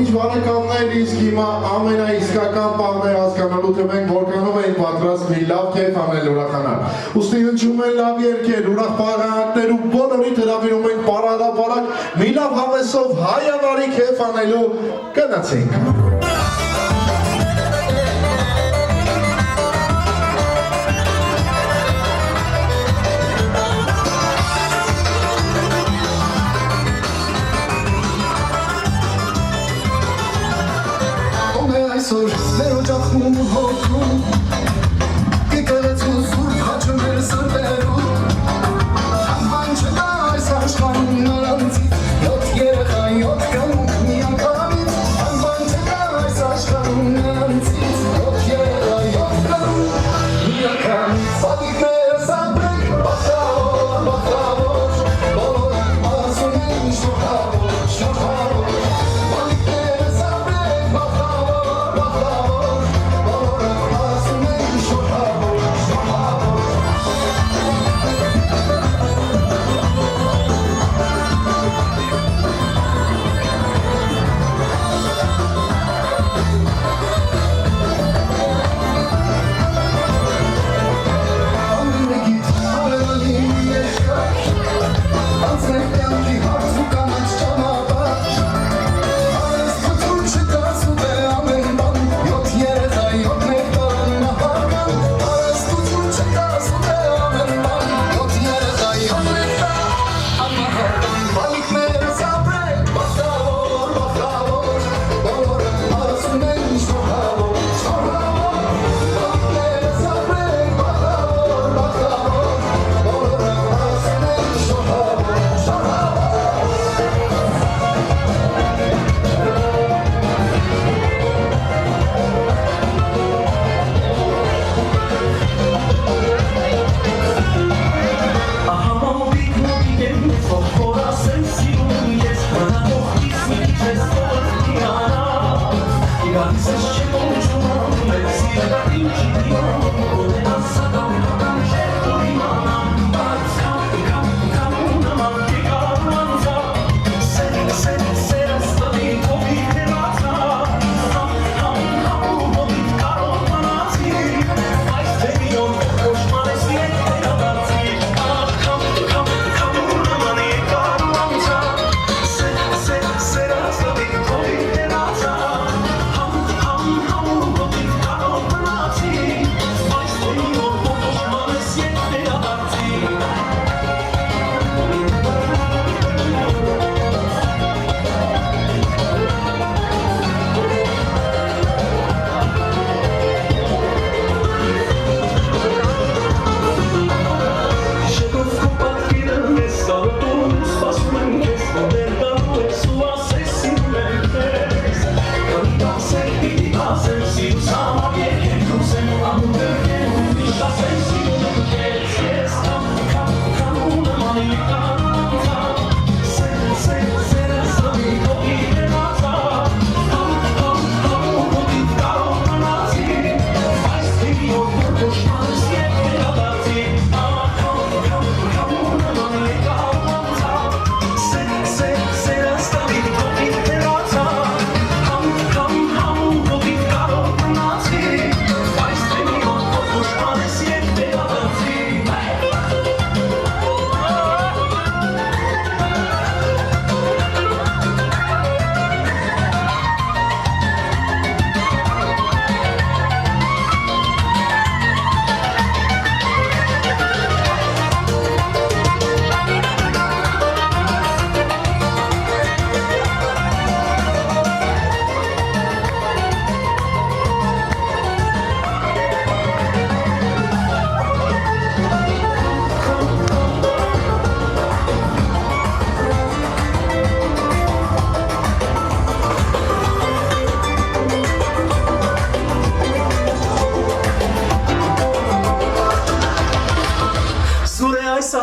Սիրուն բարեկամներ, իսկ հիմա ամենաիսկական պահն է հասկանալու, թե մենք որքանով ենք պատրաստ մի լավ կեֆ անել ուրախանալ։ Ուստի հնչում են լավ երգեր, ուրախ պարահանդներ ու բոլորիդ հրավիրում ենք պարադապարակ մի լավ հավեսով հայավարի կեֆ անելու գնացինք։ Այսօր մեր օջախում հոգում կեկեղեցու սուրբ խաչում էր սրտերում Անվան չկա այս աշխարհում նրանցից յոթ երեխա յոթ կյանք միանգամից Անվան չկա այս աշխարհում նրանցից յոթ երեխա յոթ կյանք միանգամից Սատիկներս ապրենք բախտավոր, բախտավոր բոլորը ասում են շնորհավոր, շնորհավոր Սատիկներս ապրենք բախտավոր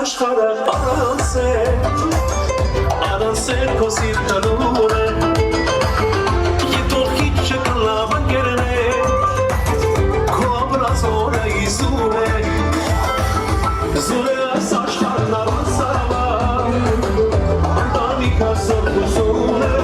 աշխարհը առանց քո սիրտը լուր է Եվ թող քիչ չկլավան կերնե Քո ապրած օրը իզուր է Զուր է այս աշխարհն առանց սարավան Ընտանիքը սրտուսուն է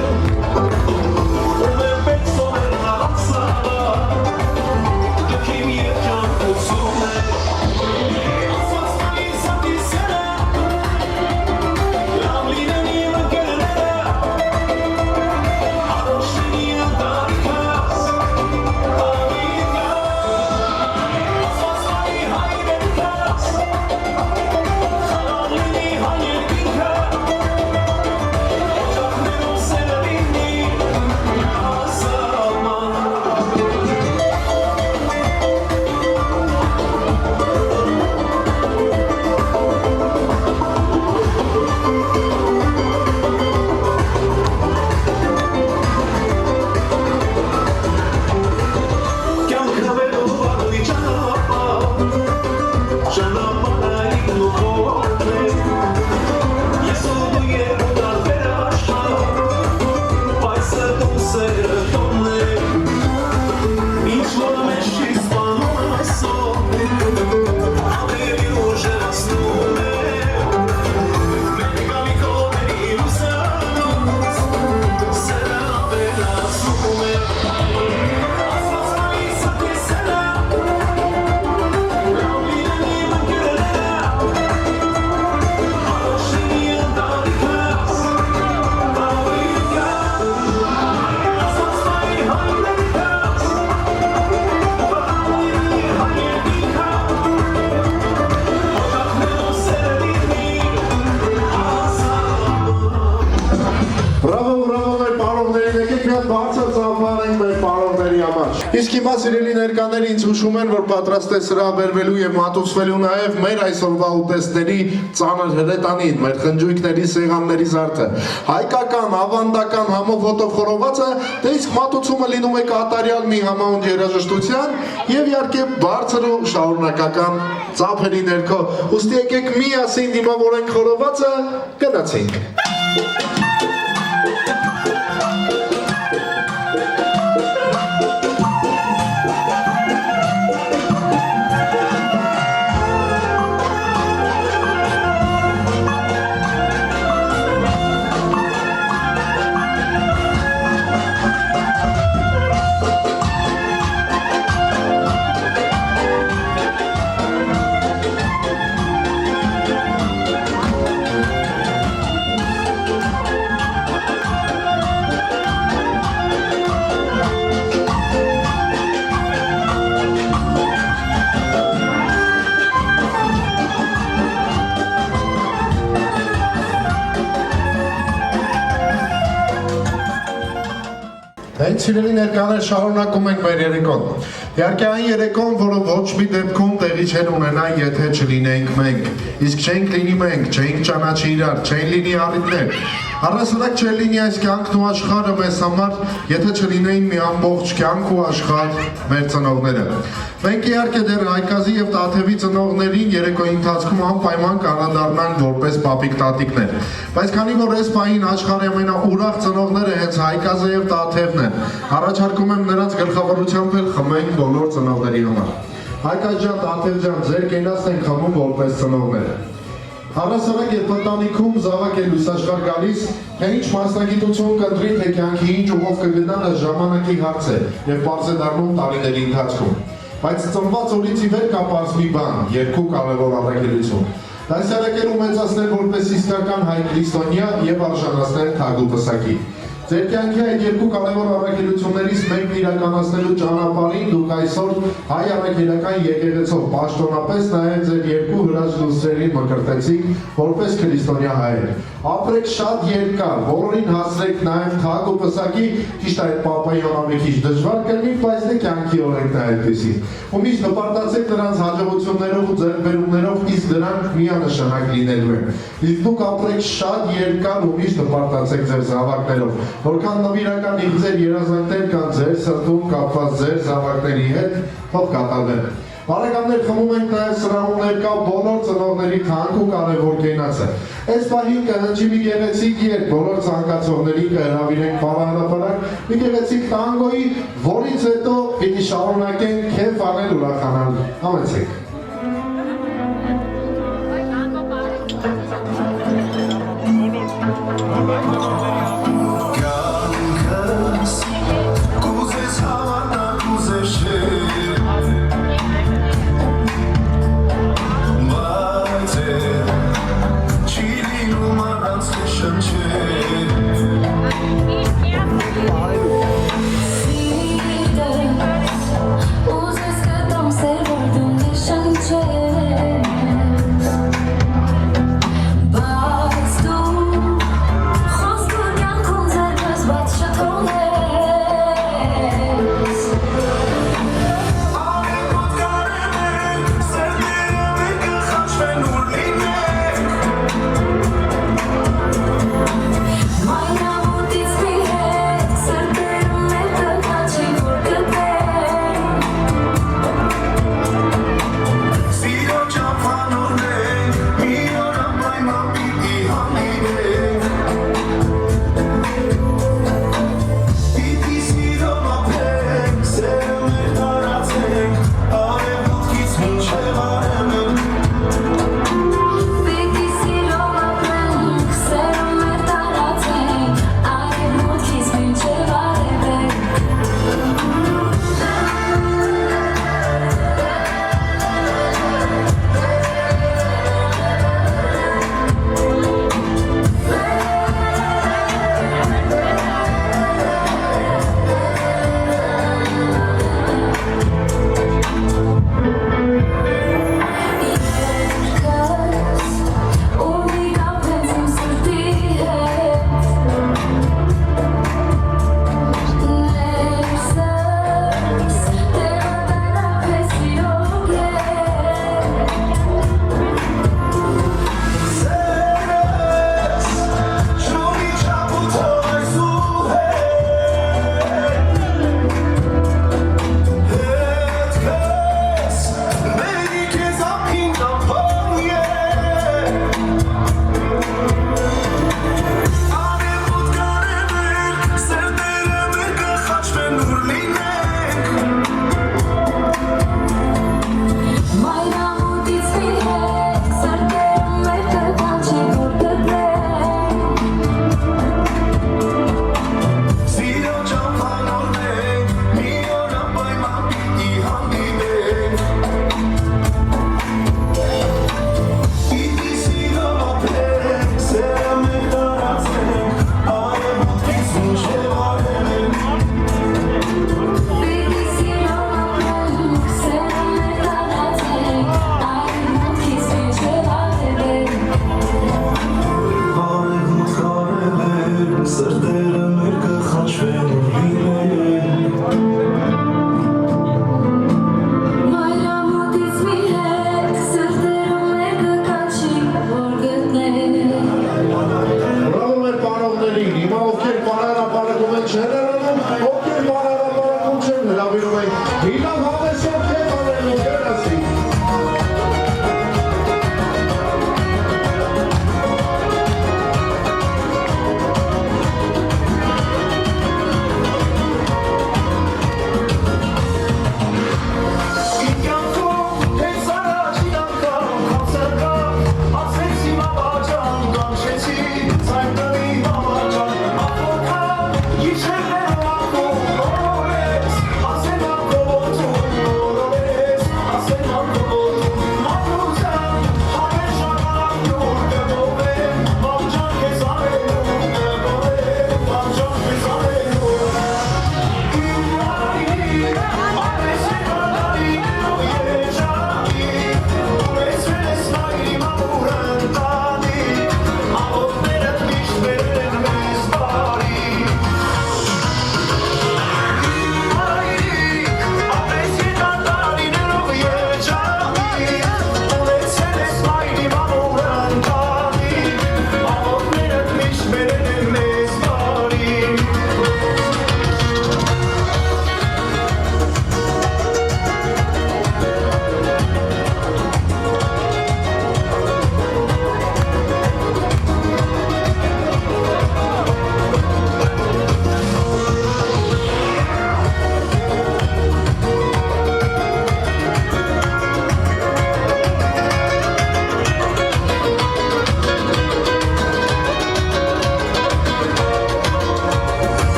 Բրավո, բրավո մեր պարողներին, եկեք մի հատ բարձր ծափարենք մեր պարողների համար։ Իսկ հիմա սիրելի ներկաներ ինձ հուշում են, որ պատրաստ է սրա բերվելու եւ մատուցվելու նաեւ մեր այսօրվա ուտեստների ծանր հրետանին, մեր խնջույքների սեղանների զարդը։ Հայկական, ավանդական համով ոտով խորովածը, դե իսկ մատուցումը լինում է կատարյալ մի համահունչ երաժշտության եւ իհարկե բարձր ու շարունակական ծափերի ներքո։ Ուստի եկեք միասին դիմավորենք խորովածը, գնացինք։ Հենց սիրելի ներկաներ շարունակում ենք մեր երեկոն։ Իհարկե այն երեկոն, որը ոչ մի դեպքում տեղի չէր ունենա, եթե չլինենք մենք։ Իսկ չենք լինի մենք, չենք ճանաչի իրար, չեն լինի առիթներ։ Առասարակ չէր լինի այս կյանքն ու աշխարհը մեզ համար, եթե չլինեին մի ամբողջ կյանք ու աշխարհ մեր ծնողները։ Մենք իհարկե դեռ Հայկազի եւ Տաթևի ծնողներին երեկոյի ընթացքում անպայման կանադառնանք որպես պապիկ տատիկներ։ Բայց քանի որ այս պահին աշխարհի ամենաուրախ ծնողները հենց Հայկազը եւ Տաթևն են, առաջարկում եմ նրանց գլխավորությամբ էլ խմենք բոլոր ծնողների համար։ Հայկազ ջան, Տաթև ջան, ձեր կենացն ենք խմում որպես ծնողներ։ Առասարակ երբ ընտանիքում զավակ է լուսաշխար գալիս, թե ինչ մասնագիտություն կընտրի, թե կյանքի ինչ ուղով կգնա, դա ժամանակի հարց է եւ պարզ է դառնում տարիների ընթացքում։ Բայց ծնված օրից ի վեր կա պարզ մի բան, երկու կարևոր առաքելություն։ Դասարակելու մեծացնել որպես իսկական հայ քրիստոնյա եւ արժանացնել թագուտսակի։ Ձեր կյանքի այդ երկու կարևոր առաքելություններից մեկն իրականացնելու ճանապարհին դուք այսօր հայ առաքելական եկեղեցով պաշտոնապես նաև ձեր երկու հրաշք դուստրերին մկրտեցիք որպես քրիստոնյա հայեր։ Ապրեք շատ երկար, բոլորին հասցրեք նաև թագ ու պսակի, ճիշտ այդ պապայի համար մի քիչ դժվար կլինի, բայց դե կյանքի օրենքն է այդպեսի։ Ու միշտ հպարտացեք նրանց հաջողություններով ու ձեռքբերումներով, իսկ դրանք միանշանակ լինելու են։ Իսկ դուք ապրեք շատ երկար ու միշտ հպարտացեք ձեր զավակներով, որքան նվիրական իգձեր երազանքներ կան ձեր սրտում կապված ձեր զավակների հետ, թող կատարվեն։ Բարեկամներ, խմում ենք նաև սրահում ներկա բոլոր ծնողների թանկ ու կարևոր կենացը։ Այս պահին կհնչի մի գեղեցիկ երգ, բոլոր ցանկացողներին կհրավիրենք բարահրապարակ մի գեղեցիկ տանգոյի, որից հետո պիտի շարունակենք քեֆ անել, ուրախանալ։ Համեցեք։ Uses que tão cedo, deixa Սրտերը մեր կխաչվեն ու լինեն Մայրամուտից մի հետ սրտերը մեր կկանչի, որ գտնեն Բրավո մեր պարողներին, հիմա ովքեր պարարապարակում են չեն հրանում, ովքեր պարարապարակում չեն հրավիրում են, հիլավ հավեսով կեն անելու կերասի You should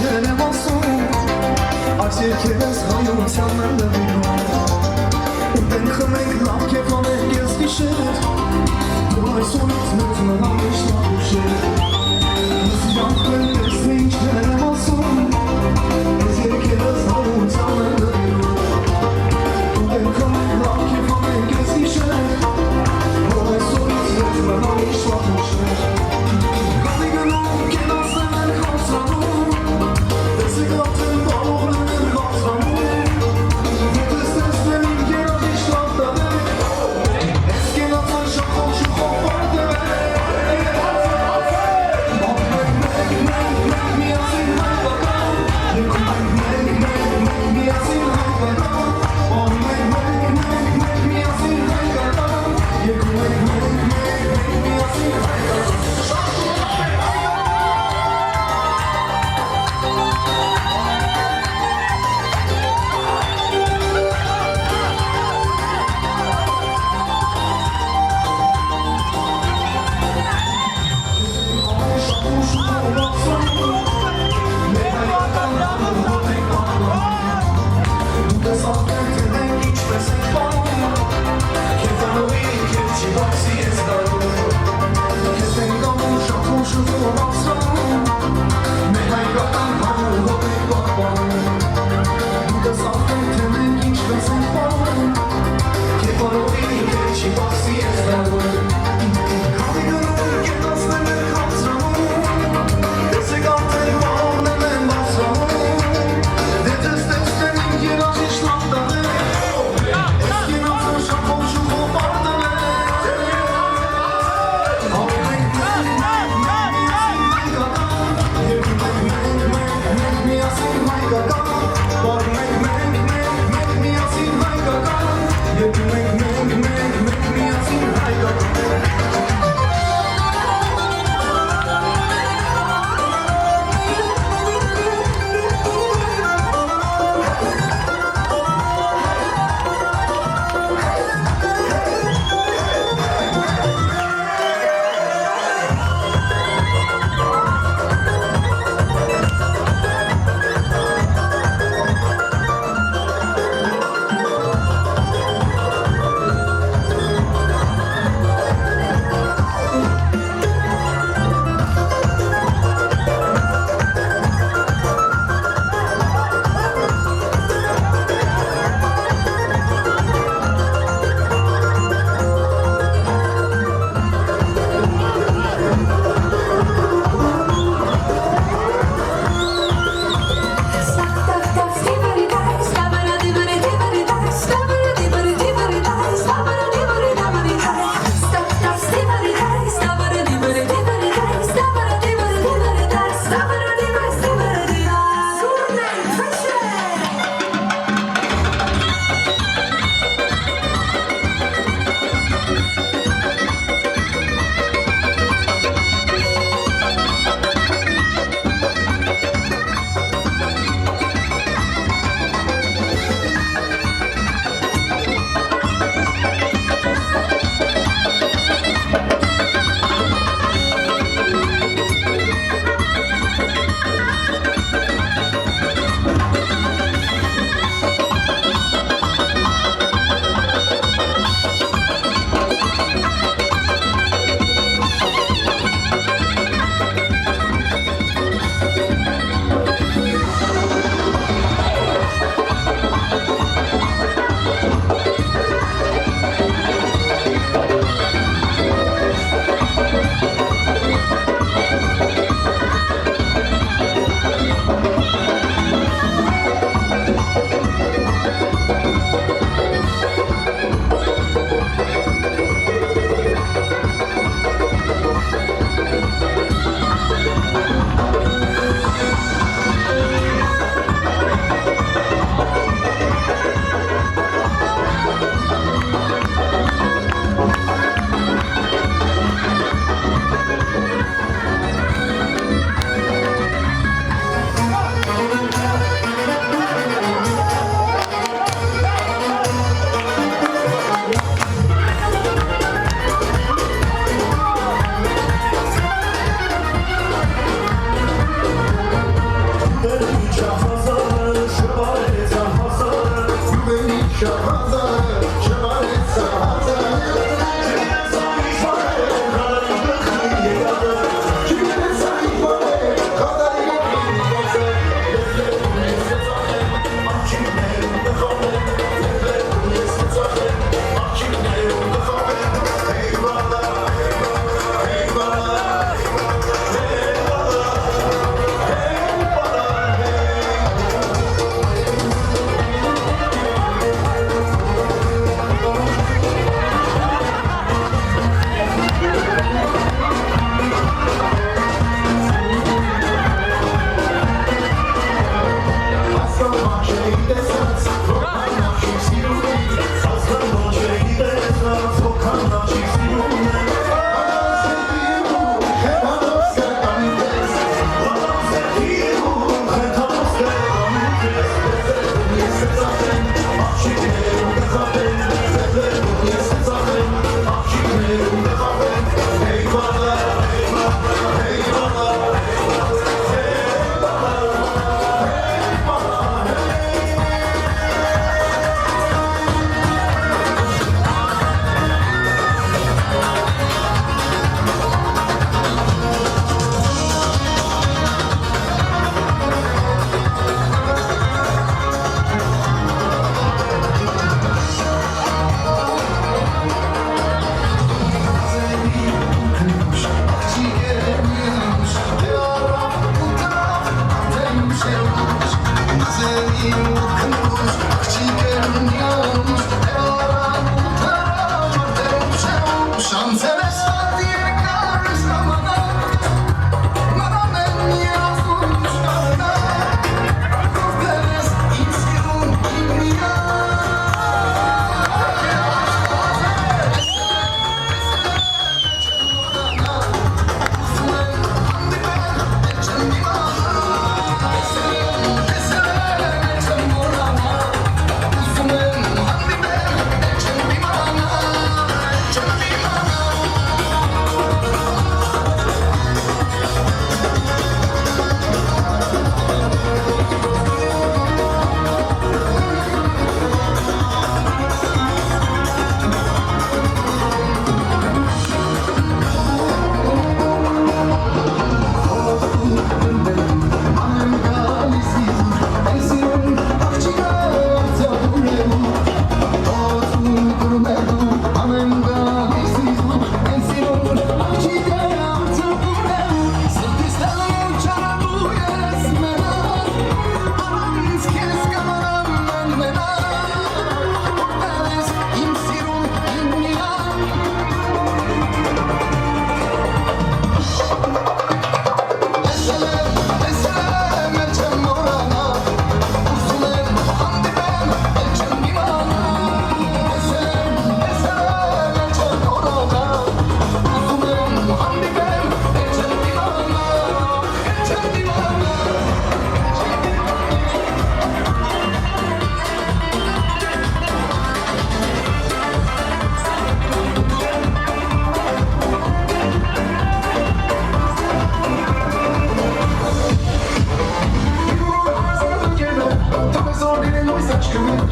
ինչեր եմ ասում Այս երկերս հայության են լվինում Ուտենք խմենք լավ կեվ անենք ես գիշեր Դու այսօրից մեզ մնամ իշ լավ ուշեր Ես իրանքն տեսնի ինչեր եմ ասում Այս երկերս հայության են լվինում Ուտենք խմենք լավ կեվ անենք ես գիշեր Դու այսօրից մեզ մնամ իշ լավ ուշեր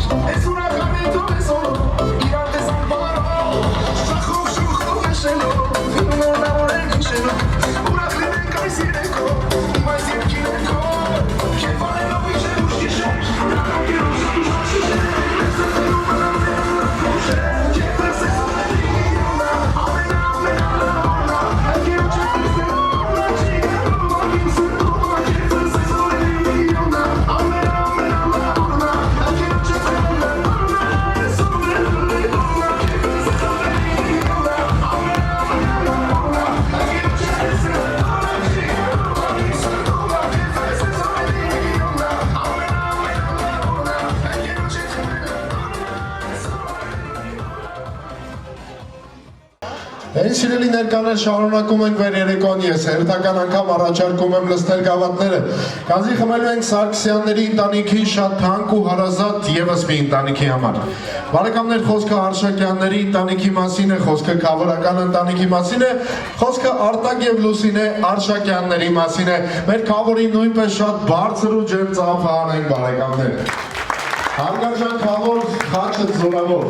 Es una carrito de solo, y antes un paro. Shachok, veshelo, no amor en gishelo. Una clínica y sireco, mais y kineko. Que vale lo que se busque, nada que no se busque. Ese es el número de la noche. Que pese sobre mi vida, amena. Aquí no se pese una chica, no va a quince, que pese sobre mi vida, amena. Aquí no se pese sobre mi vida, que pese sobre mi vida, amena. Aquí no se pese una chica, no va a quince, que pese sobre mi vida, amena. Aquí no se pese. Այն սիրելի ներկաներ շարունակում ենք վեր երեկոն ես հերթական անգամ առաջարկում եմ լստել գավաթները Կազի խմելու ենք Սարգսյանների ընտանիքի շատ թանկ ու հարազատ ևս մի ընտանիքի համար Բարեկամներ խոսքը Արշակյանների ընտանիքի մասին է խոսքը Քավորական ընտանիքի մասին է խոսքը Արտակ եւ Լուսինե Արշակյանների մասին է մեր Քավորի նույնպես շատ բարձր ու ջերմ ծափահան ենք բարեկամներ Հարգարժան Քավոր խաչը զորավոր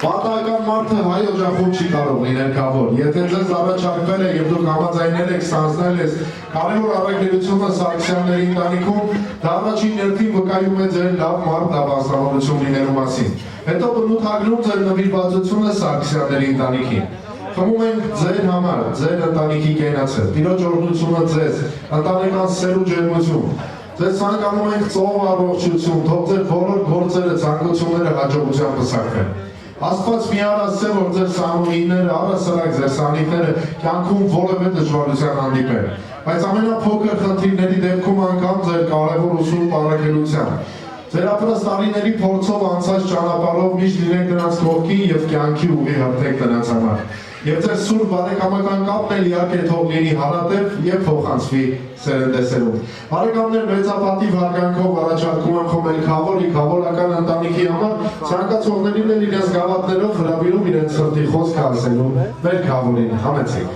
Պատահական մարդը հայ օջախում չի կարող լինել Քավոր Եթե ձեզ առաջարկվել է եւ դուք համաձայնել եք ստանձնել ես կարևոր առաքելությունը Սարգսյանների ընտանիքում դա առաջին հերթին վկայում է ձեր լավ մարդ դավանձնավորություն լինելու մասին Հետո բնութագրում ձեր նվիրվածությունը Սարգսյանների ընտանիքին Խմում ենք ձեր համար, ձեր ընտանիքի կենացը, տիրոջ օրհնությունը ձեզ, ընտանեկան սեր ու ջերմություն Ձեզ ցանկանում ենք ծով առողջություն, թող ձեր բոլոր գործերը, ցանկությունները հաջողությամբ պսակվեն Աստված մի արած է, որ ձեր սանուհիները, առասարակ ձեր սանիքները կյանքում որևէ դժվարության հանդիպեն Բայց ամենափոքր խնդիրների դեպքում անգամ ձեր կարևոր ու սուրբ առաքելության Ձեր ապրած տարիների փորձով անցած ճանապարհով միշտ լինեք նրանց կողքին եւ կյանքի ուղի հրթեք նրանց համար Եվ ձեր սուրբ բարեկամական կապն էլ իհարկե թող լինի հարատև եւ փոխանցվի սերնդեսերում Բարեկամներ մեծապատիվ հարգանքով առաջարկում եմ խմել Քավորի Քավորական ընտանիքի համար ցանկացողներին էլ իրենց գավաթներով հրավիրում իրենց սրտի խոսքը ասելու մեր Քավորին համեցեք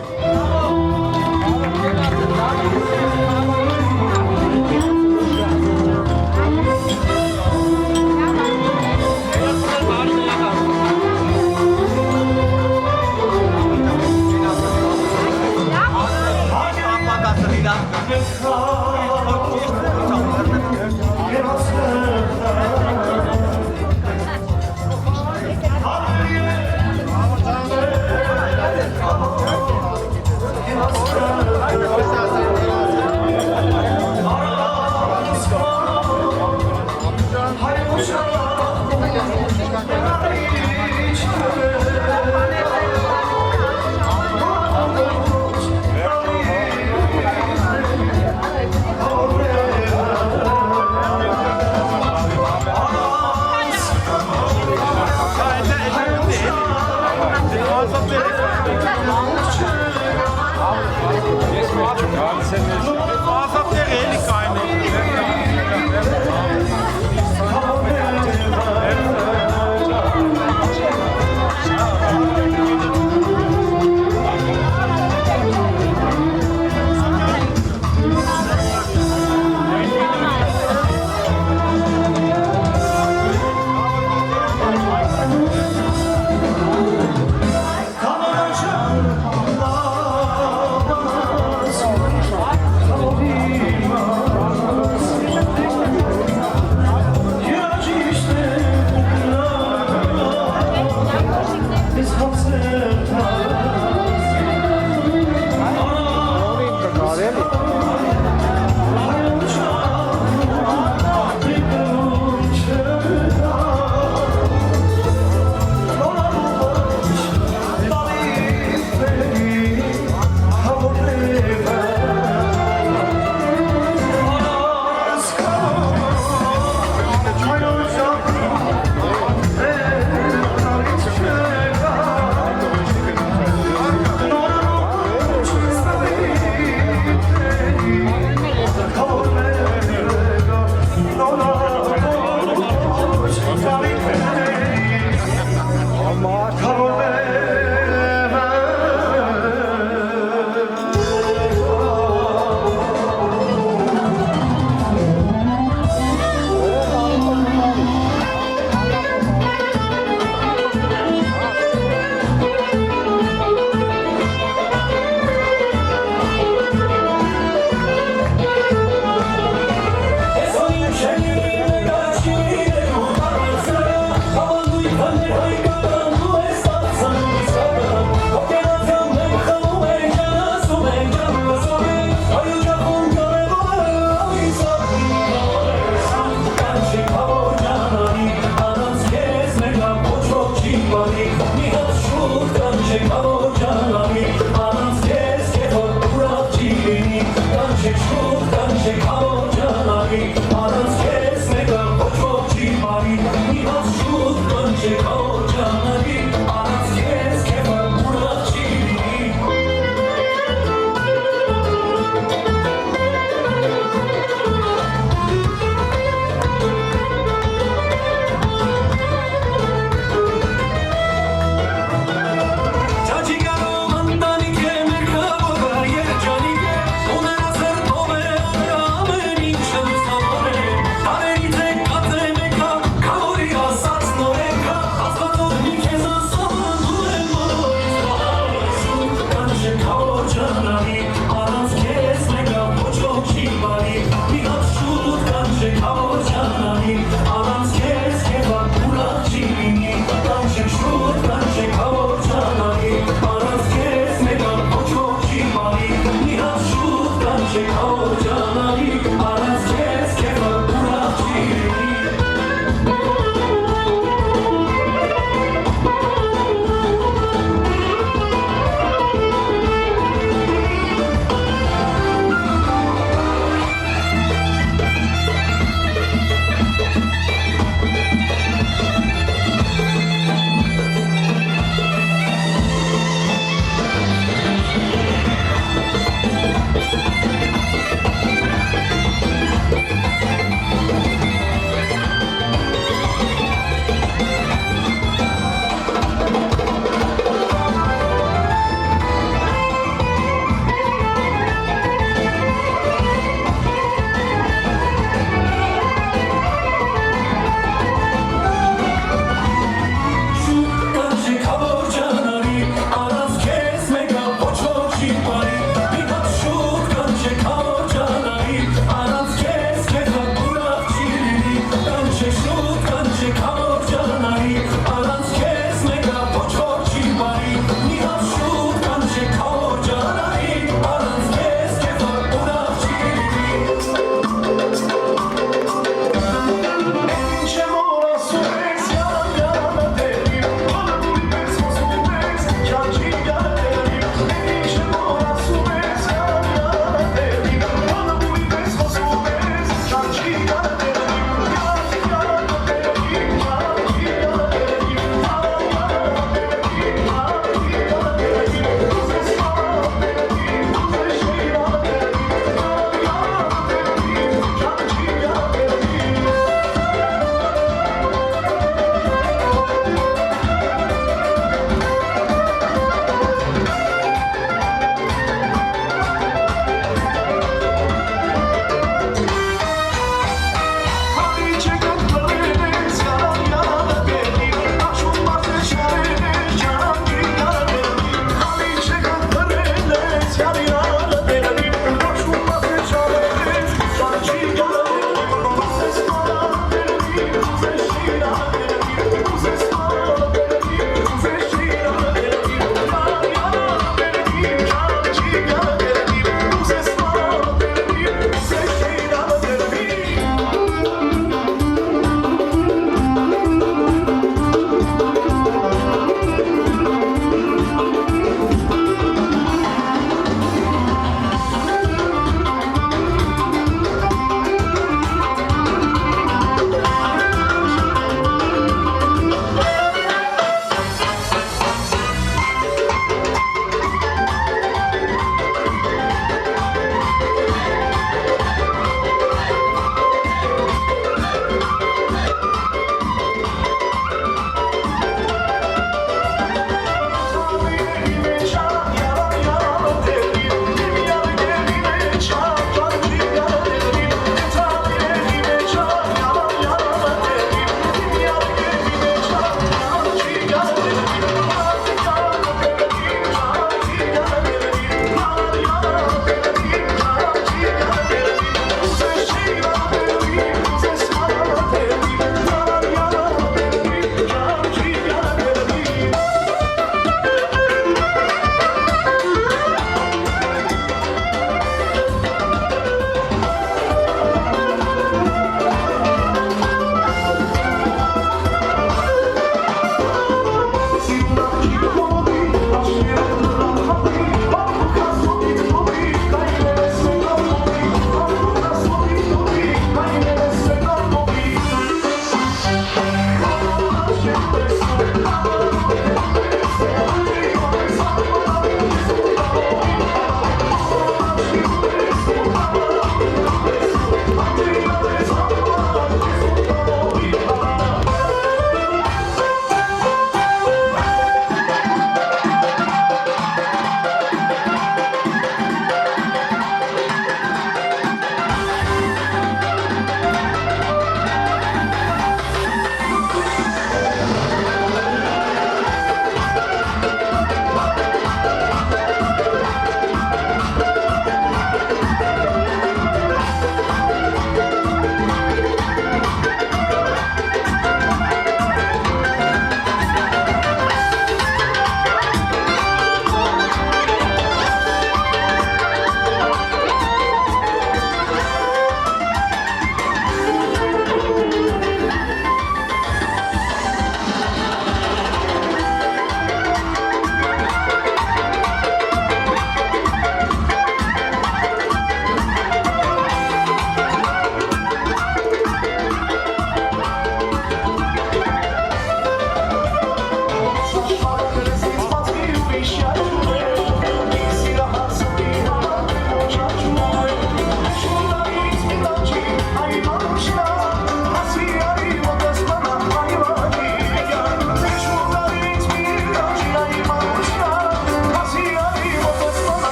Ջանիկ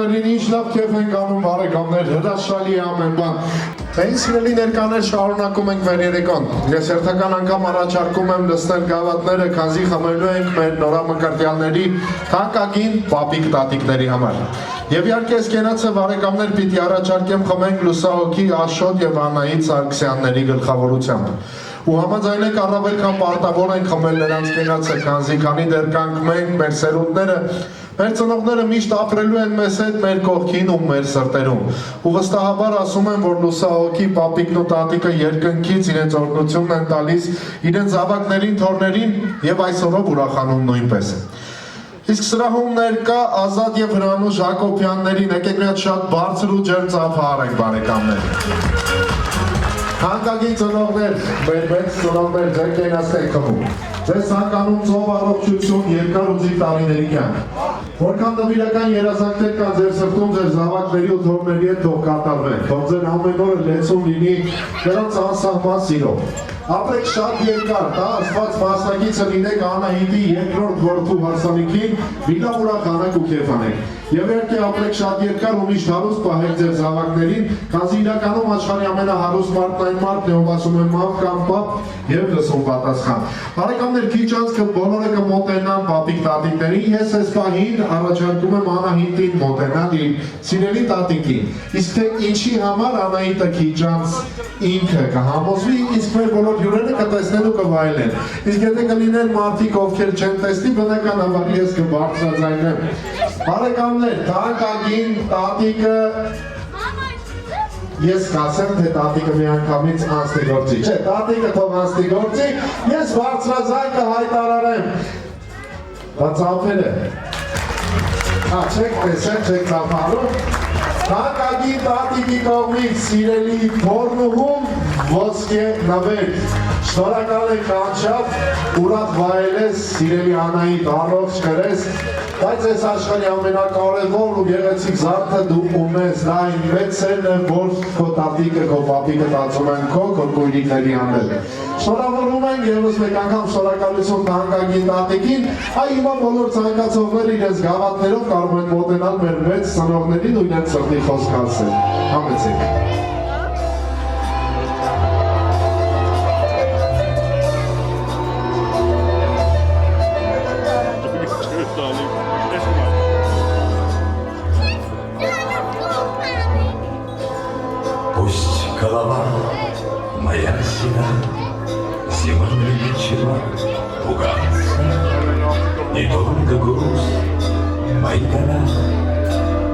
բոլորին ինչ լավ կեֆ ենք անում բարեկամներ, հրաշալի է ամեն բան։ Այն սիրելի ներկաներ շարունակում ենք մեր երեկոն։ Ես հերթական անգամ առաջարկում եմ լցնել գավաթները, քանզի խմելու ենք մեր նորամկրտյալների թանկագին պապիկ տատիկների համար։ Եվ իհարկե կենացը բարեկամներ պիտի առաջարկեմ խմենք լուսահոգի Աշոտ եւ Անահիտ Սարգսյանների գլխավորությամբ։ Ու համաձայնեք առավել քան պարտավոր ենք խմել նրանց կենացը, քանզի քանի դեռ կանք մենք, մեր սերունդները, մեր ծնողները միշտ ապրելու են մեզ հետ մեր կողքին ու մեր սրտերում։ Ու վստահաբար ասում եմ, որ լուսահոգի պապիկն ու տատիկը երկնքից իրենց օրհնությունն են տալիս իրենց զավակներին, թոռներին եւ այսօրով ուրախանում նույնպես։ Իսկ սրահում ներկա Ազատ եւ Հրանուշ Հակոբյաններին եկեք մի հատ շատ բարձր ու ջերմ ծափահարենք բարեկամներ։ Հանկագին ծնողներ, մեր մեծ ծնողներ ձեր կենացնեք խմում։ Ձեզ ցանկանում ծով առողջություն, երկար ու ձիգ տարիների կյանք։ Որքան նվիրական երազանքներ կան ձեր սրտում, ձեր զավակների ու թոռների հետ թող կատարվեն, թող ձեր ամեն օրը լեցուն լինի նրանց անսահման սիրով։ Ապրեք շատ երկար, դա Աստված մասնակիցը լինեք Անահիտի երկրորդ որդու հարսանիքին, մի լավ ուրախ անեք ու քեֆ անեք։ Եվ իհարկե ապրեք շատ երկար ու միշտ հարուստ պահեք ձեր զավակներին, քանզի իրականում աշխարհի ամենահարուստ մարդն այն մարդն է, ով ասում է մամ կամ պապ եւ լսում պատասխան։ Բարեկամներ, քիչ անց բոլորը կմոտենան պապիկ տատիկներին, ես այս պահին առաջարկում եմ Անահիտին մոտենալ իր սիրելի տատիկին։ Իսկ թե ինչի համար Անահիտը քիչ անց ինքը կհամոզվի, իսկ մեր բոլոր հյուրերը կտեսնեն ու կվայելեն։ Իսկ եթե կլինեն մարդիկ, ովքեր չեն տեսնի, բնականաբար ես կբարձրաձայնեմ։ Բարեկամներ, թանկագին տատիկը ես կասեմ, թե տատիկը միանգամից անցնի գործի, չէ, տատիկը թող անցնի գործի, ես բարձրաձայն կհայտարարեմ։ Դա ծափեր է։ Չեք տեսել, չեք ծափարում։ Թանկագին տատիկի կողմից սիրելի թոռնուհուն ոսկե նվեր։ Շնորհակալ ենք անչափ, ուրախ վայելես, սիրելի Անահիտ, առողջ կրես, բայց այս աշխարհի ամենակարևոր ու գեղեցիկ զարդը դու ունես, դա այն մեծ սերն է, որ քո տատիկը, քո պապիկը տածում են քո քույրիկների հանդեպ։ Շնորհավորում ենք ևս մեկ անգամ շնորհակալություն թանկագին տատիկին, այ հիմա բոլոր ցանկացողները իրենց գավաթներով կարող են մոտենալ մեր մեծ ծնողներին ու իրենց սրտի խոսք ասել։ Համեցեք։ Голова моя всегда зимой вечера пугаться. Не только грусть, мои года,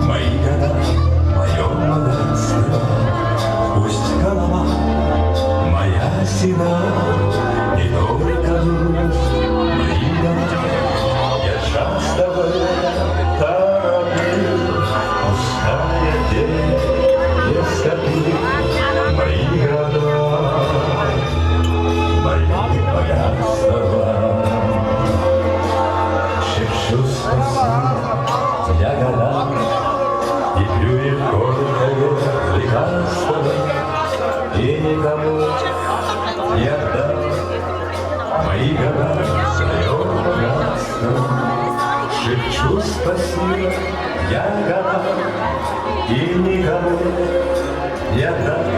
мое богатство. Пусть голова моя всегда не только грусть, мои года. Я часто в это тороплю, пуская день, без копеек. Мои года, мои богатства. Шепчу спасибо я годам, и пью их горькое лекарство, и никому не отдам мои года, свое богатство. Шепчу спасибо я годам, и никому не отдам